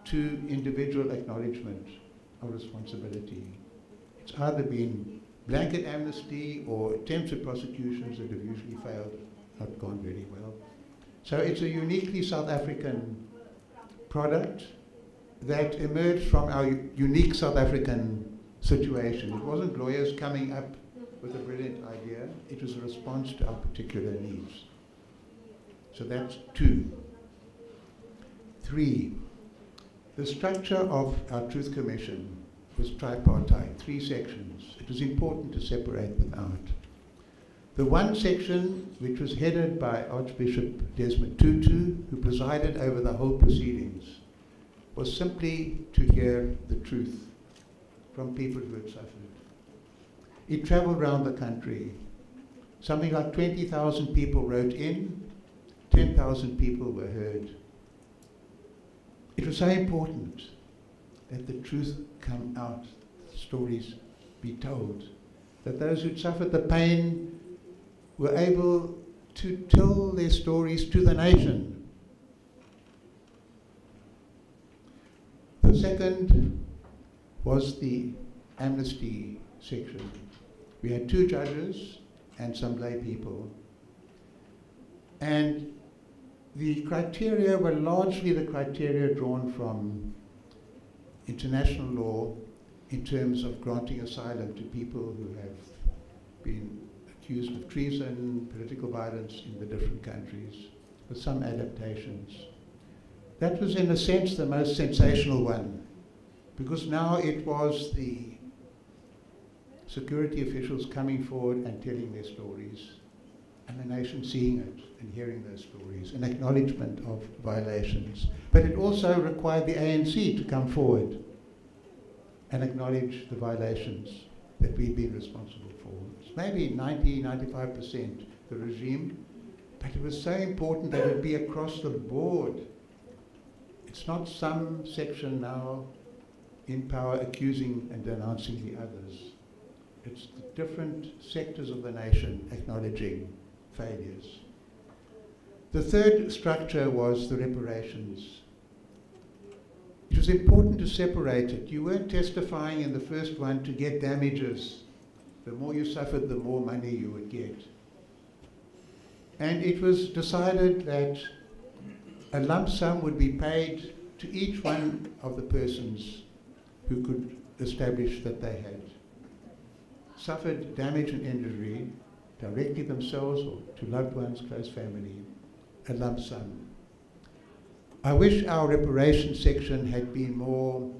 to individual acknowledgement of responsibility. It's either been blanket amnesty or attempted prosecutions that have usually failed, not gone very well. So it's a uniquely South African product that emerged from our unique South African situation. It wasn't lawyers coming up with a brilliant idea, it was a response to our particular needs. So that's 2. 3, the structure of our Truth Commission was tripartite, 3 sections. It was important to separate them out. The one section, which was headed by Archbishop Desmond Tutu, who presided over the whole proceedings, was simply to hear the truth from people who had suffered. It traveled around the country. Something like 20,000 people wrote in, 10,000 people were heard. It was so important that the truth come out, stories be told, that those who'd suffered the pain were able to tell their stories to the nation. The second was the amnesty section. We had 2 judges and some lay people. And the criteria were largely the criteria drawn from international law in terms of granting asylum to people who have been accused of treason, political violence in the different countries, with some adaptations. That was in a sense the most sensational one, because now it was the security officials coming forward and telling their stories, and the nation seeing it and hearing those stories, an acknowledgement of violations. But it also required the ANC to come forward and acknowledge the violations that we'd been responsible for. It's maybe 90–95% the regime, but it was so important that it be across the board. It's not some section now in power accusing and denouncing the others. It's the different sectors of the nation acknowledging failures. The third structure was the reparations. It was important to separate it. You weren't testifying in the first one to get damages. The more you suffered, the more money you would get. And it was decided that a lump sum would be paid to each one of the persons who could establish that they had suffered damage and injury, directly themselves or to loved ones, close family, a lump sum. I wish our reparations section had been more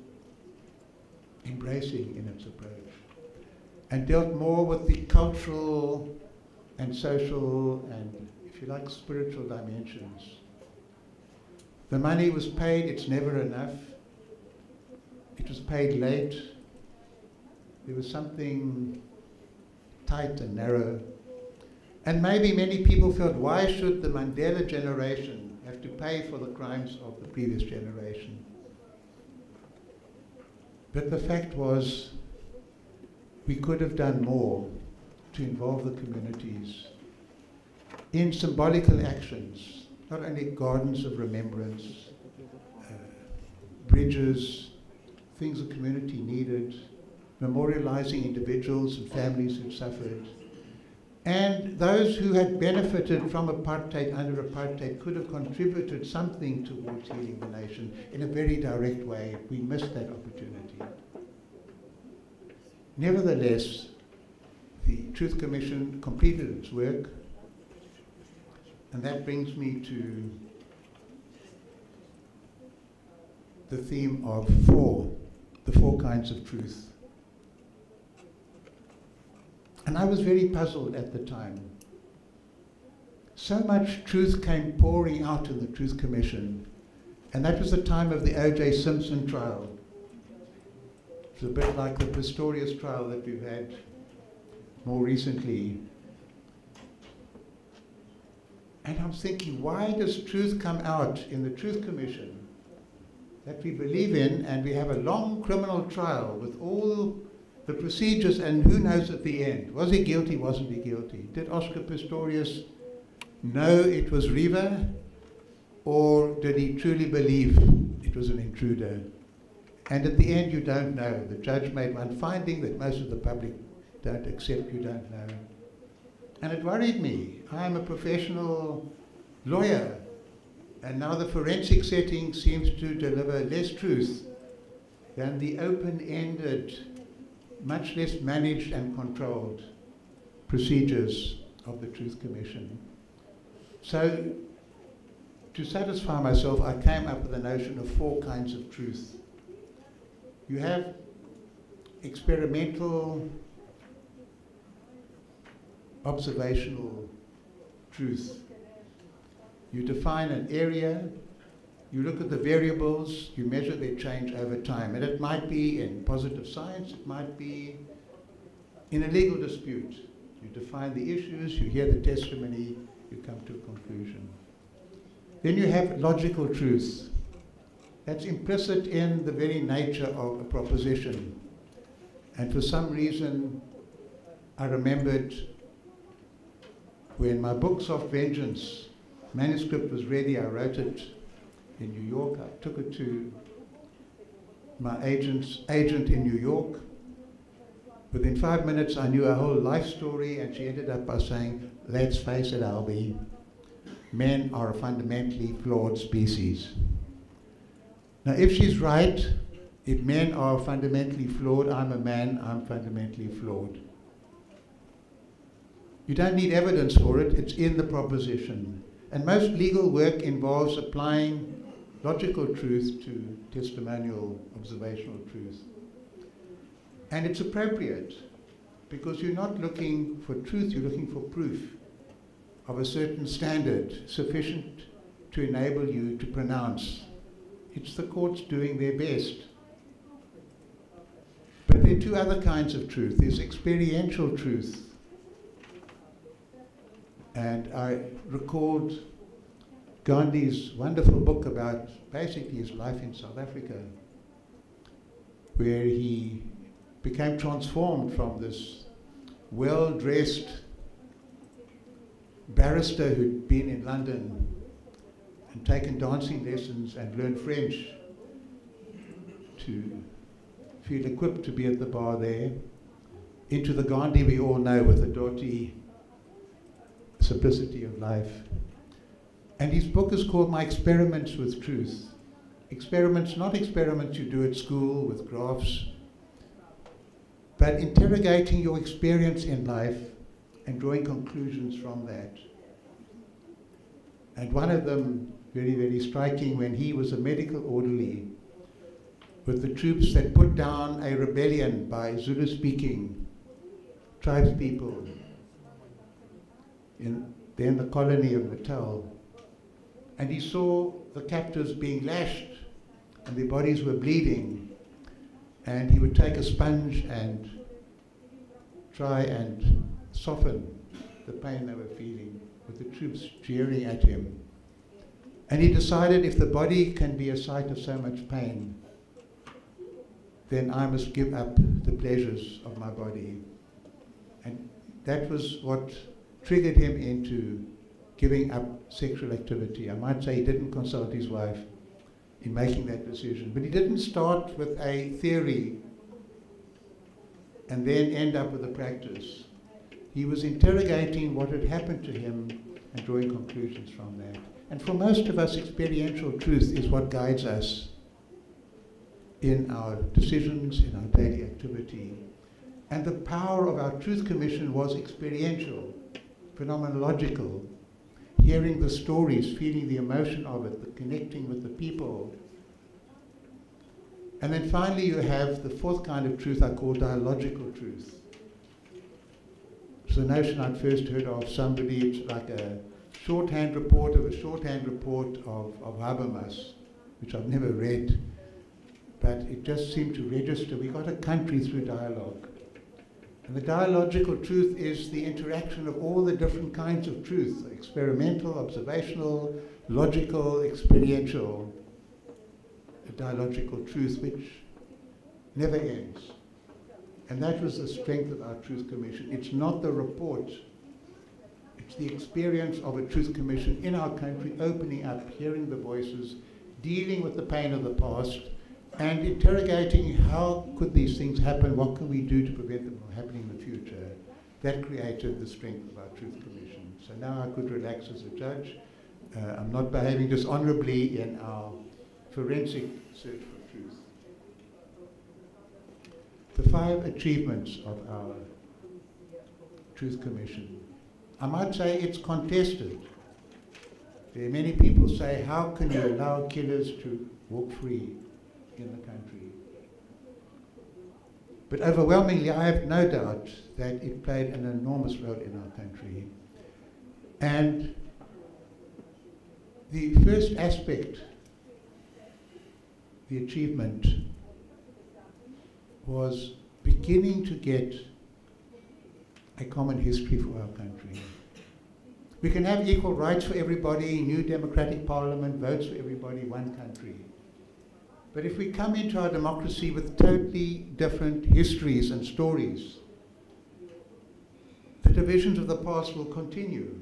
embracing in its approach and dealt more with the cultural and social and, if you like, spiritual dimensions. The money was paid, it's never enough. It was paid late. There was something tight and narrow. And maybe many people felt, why should the Mandela generation have to pay for the crimes of the previous generation? But the fact was, we could have done more to involve the communities in symbolical actions, not only gardens of remembrance, bridges, things the community needed, memorializing individuals and families who suffered. And those who had benefited from apartheid, under apartheid, could have contributed something towards healing the nation in a very direct way. We missed that opportunity. Nevertheless, the Truth Commission completed its work, and that brings me to the theme of the four kinds of truth. And I was very puzzled at the time. So much truth came pouring out in the Truth Commission, and that was the time of the O.J. Simpson trial. It was a bit like the Pistorius trial that we've had more recently. And I'm thinking, why does truth come out in the Truth Commission that we believe in, and we have a long criminal trial with all the procedures, and who knows at the end? Was he guilty, wasn't he guilty? Did Oscar Pistorius know it was Riva, or did he truly believe it was an intruder? And at the end, you don't know. The judge made one finding that most of the public don't accept, you don't know. And it worried me. I'm a professional lawyer, and now the forensic setting seems to deliver less truth than the open-ended, much less managed and controlled procedures of the Truth Commission. So, to satisfy myself, I came up with the notion of four kinds of truth. You have experimental, observational truth. You define an area, you look at the variables, you measure their change over time. And it might be in positive science, it might be in a legal dispute. You define the issues, you hear the testimony, you come to a conclusion. Then you have logical truth. That's implicit in the very nature of a proposition. And for some reason, I remembered when my book, Soft Vengeance, manuscript was ready, I wrote it in New York. I took it to my agent in New York. Within 5 minutes, I knew her whole life story, and she ended up by saying, let's face it, Albie, men are a fundamentally flawed species. Now, if she's right, if men are fundamentally flawed, I'm a man, I'm fundamentally flawed. You don't need evidence for it, it's in the proposition. And most legal work involves applying logical truth to testimonial, observational truth. And it's appropriate, because you're not looking for truth, you're looking for proof of a certain standard sufficient to enable you to pronounce. It's the courts doing their best. But there are two other kinds of truth. There's experiential truth. And I recalled Gandhi's wonderful book about basically his life in South Africa, where he became transformed from this well-dressed barrister who'd been in London and taken dancing lessons and learned French to feel equipped to be at the bar there, into the Gandhi we all know with the dirty simplicity of life. And his book is called My Experiments with Truth. Experiments, not experiments you do at school with graphs, but interrogating your experience in life and drawing conclusions from that. And one of them, very, very striking, when he was a medical orderly with the troops that put down a rebellion by Zulu-speaking tribespeople in then the colony of Natal. And he saw the captives being lashed and their bodies were bleeding. And he would take a sponge and try and soften the pain they were feeling with the troops jeering at him. And he decided if the body can be a site of so much pain, then I must give up the pleasures of my body. And that was what triggered him into giving up sexual activity. I might say he didn't consult his wife in making that decision, but he didn't start with a theory and then end up with a practice. He was interrogating what had happened to him and drawing conclusions from that. And for most of us, experiential truth is what guides us in our decisions, in our daily activity. And the power of our Truth Commission was experiential, phenomenological, hearing the stories, feeling the emotion of it, the connecting with the people. And then finally you have the fourth kind of truth I call dialogical truth. It's the notion I'd first heard of somebody, it's like a shorthand report of a shorthand report of Habermas, which I've never read, but it just seemed to register. We got a country through dialogue. And the dialogical truth is the interaction of all the different kinds of truth, experimental, observational, logical, experiential, a dialogical truth which never ends. And that was the strength of our Truth Commission. It's not the report, it's the experience of a Truth Commission in our country, opening up, hearing the voices, dealing with the pain of the past, and interrogating how could these things happen, what can we do to prevent them from happening in the future. That created the strength of our Truth Commission. So now I could relax as a judge. I'm not behaving dishonorably in our forensic search for truth. The 5 achievements of our Truth Commission. I might say it's contested. There are many people say, how can you allow killers to walk free in the country? But overwhelmingly, I have no doubt that it played an enormous role in our country. And the first aspect, the achievement, was beginning to get a common history for our country. We can have equal rights for everybody, new democratic parliament, votes for everybody, one country. But if we come into our democracy with totally different histories and stories, the divisions of the past will continue,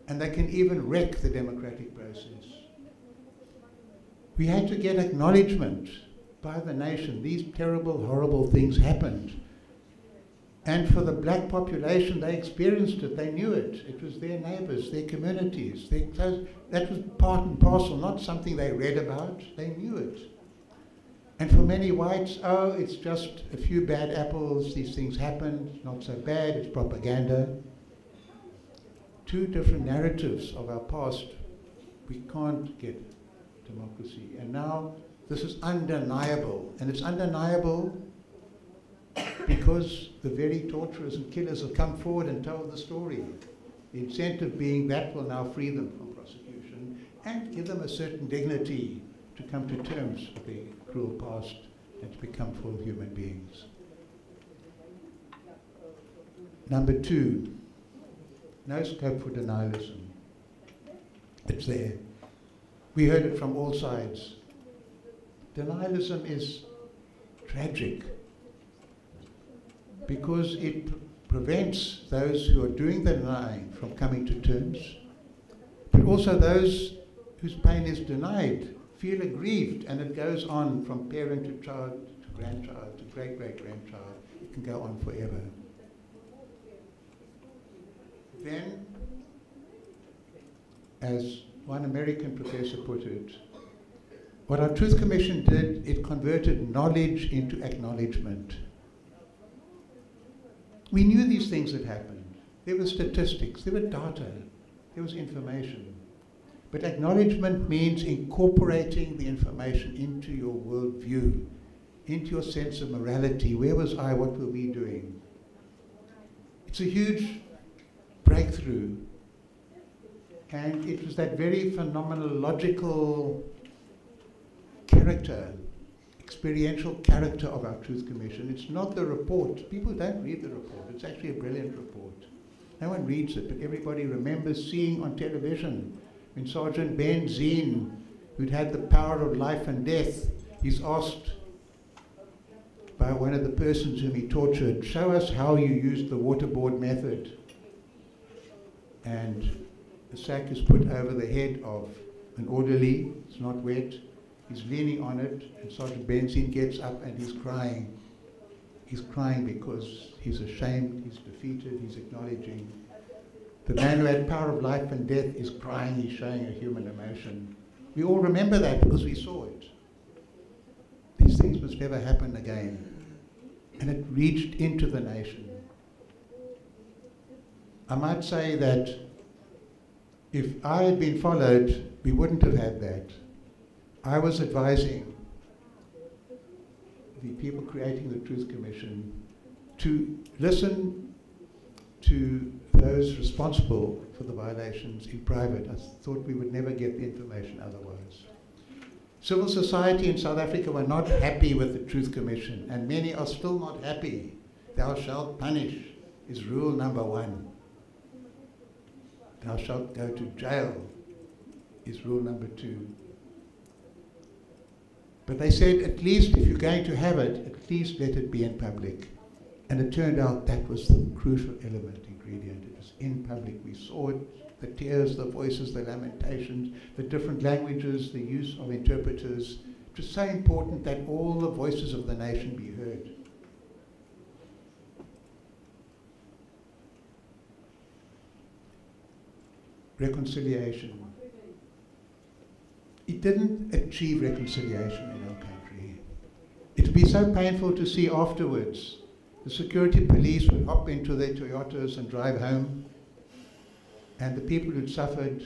and they can even wreck the democratic process. We had to get acknowledgement by the nation. These terrible, horrible things happened. And for the black population, they experienced it, they knew it. It was their neighbors, their communities. That was part and parcel, not something they read about, they knew it. And for many whites, oh, it's just a few bad apples, these things happened, not so bad, it's propaganda. 2 different narratives of our past. We can't get democracy. And now this is undeniable. And it's undeniable because the very torturers and killers have come forward and told the story. The incentive being that will now free them from prosecution and give them a certain dignity to come to terms with the cruel past and to become full human beings. Number 2, no scope for denialism. It's there. We heard it from all sides. Denialism is tragic because it prevents those who are doing the denying from coming to terms, but also those whose pain is denied feel aggrieved, and it goes on from parent to child to grandchild to great-great-grandchild. It can go on forever. Then, as one American professor put it, what our Truth Commission did, it converted knowledge into acknowledgement. We knew these things had happened. There were statistics, there were data, there was information. But acknowledgement means incorporating the information into your worldview, into your sense of morality. Where was I? What were we doing? It's a huge breakthrough. And it was that very phenomenological character, experiential character of our Truth Commission. It's not the report. People don't read the report. It's actually a brilliant report. No one reads it, but everybody remembers seeing on television when Sergeant Benzine, who'd had the power of life and death, he's asked by one of the persons whom he tortured, show us how you used the waterboard method. And the sack is put over the head of an orderly, it's not wet, he's leaning on it, and Sergeant Benzine gets up and he's crying. He's crying because he's ashamed, he's defeated, he's acknowledging. The man who had power of life and death is crying, he's showing a human emotion. We all remember that because we saw it. These things must never happen again. And it reached into the nation. I might say that if I had been followed, we wouldn't have had that. I was advising the people creating the Truth Commission to listen to those responsible for the violations in private. I thought we would never get the information otherwise. Civil society in South Africa were not happy with the Truth Commission, and many are still not happy. Thou shalt punish is rule number 1. Thou shalt go to jail is rule number 2. But they said, at least if you're going to have it, at least let it be in public. And it turned out that was the crucial element, ingredient. It was in public. We saw it, the tears, the voices, the lamentations, the different languages, the use of interpreters. It was so important that all the voices of the nation be heard. Reconciliation. It didn't achieve reconciliation in our country. It would be so painful to see afterwards. The security police would hop into their Toyotas and drive home, and the people who'd suffered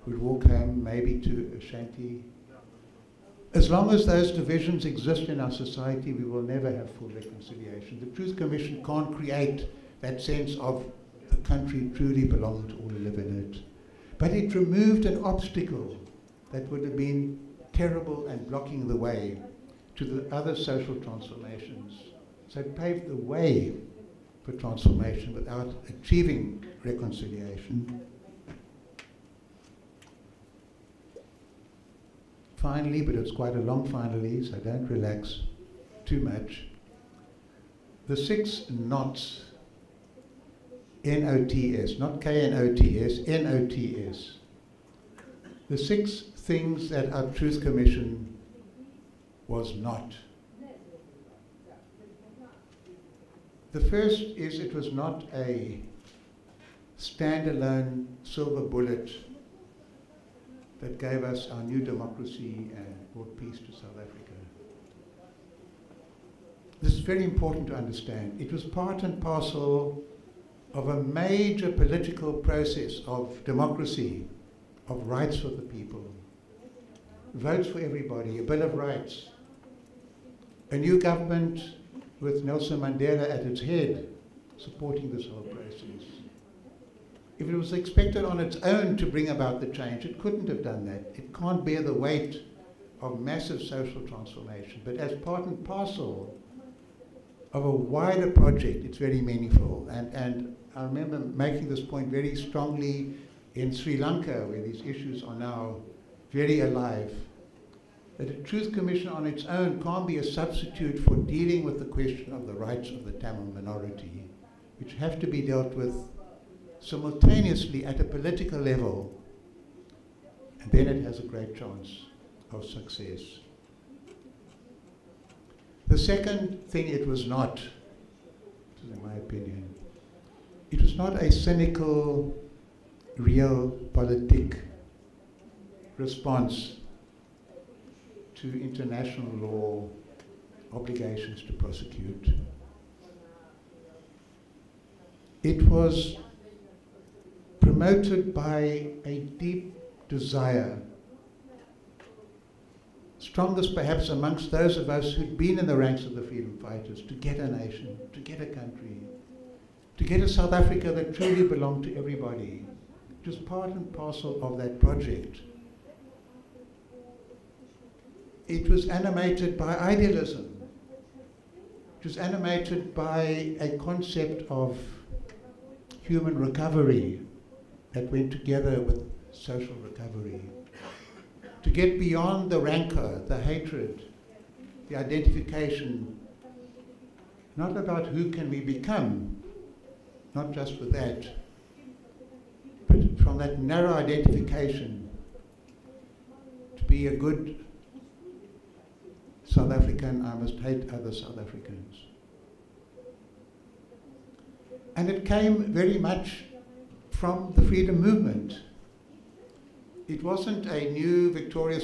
would walk home, maybe to a shanty. As long as those divisions exist in our society, we will never have full reconciliation. The Truth Commission can't create that sense of the country truly belonging to all who live in it. But it removed an obstacle that would have been terrible and blocking the way to the other social transformations. So it paved the way for transformation without achieving reconciliation. Finally, but it's quite a long finally, so don't relax too much. The 6 knots, N-O-T-S, not K-N-O-T-S, N-O-T-S. The 6 things that our Truth Commission was not. The first is it was not a standalone silver bullet that gave us our new democracy and brought peace to South Africa. This is very important to understand. It was part and parcel of a major political process of democracy, of rights for the people, votes for everybody, a Bill of Rights, a new government with Nelson Mandela at its head, supporting this whole process. If it was expected on its own to bring about the change, it couldn't have done that. It can't bear the weight of massive social transformation. But as part and parcel of a wider project, it's very meaningful. And I remember making this point very strongly in Sri Lanka, where these issues are now very alive. That a Truth Commission on its own can't be a substitute for dealing with the question of the rights of the Tamil minority. which have to be dealt with simultaneously at a political level, and then it has a great chance of success. The second thing it was not, in my opinion, it was not a cynical, realpolitik response to international law obligations to prosecute. It was promoted by a deep desire, strongest perhaps amongst those of us who'd been in the ranks of the freedom fighters, to get a nation, to get a country, to get a South Africa that truly belonged to everybody. It was part and parcel of that project. It was animated by idealism. It was animated by a concept of human recovery that went together with social recovery. To get beyond the rancor, the hatred, the identification, not about who can we become, not just with that, but from that narrow identification to be a good South African, I must hate other South Africans. And it came very much from the freedom movement. It wasn't a new victorious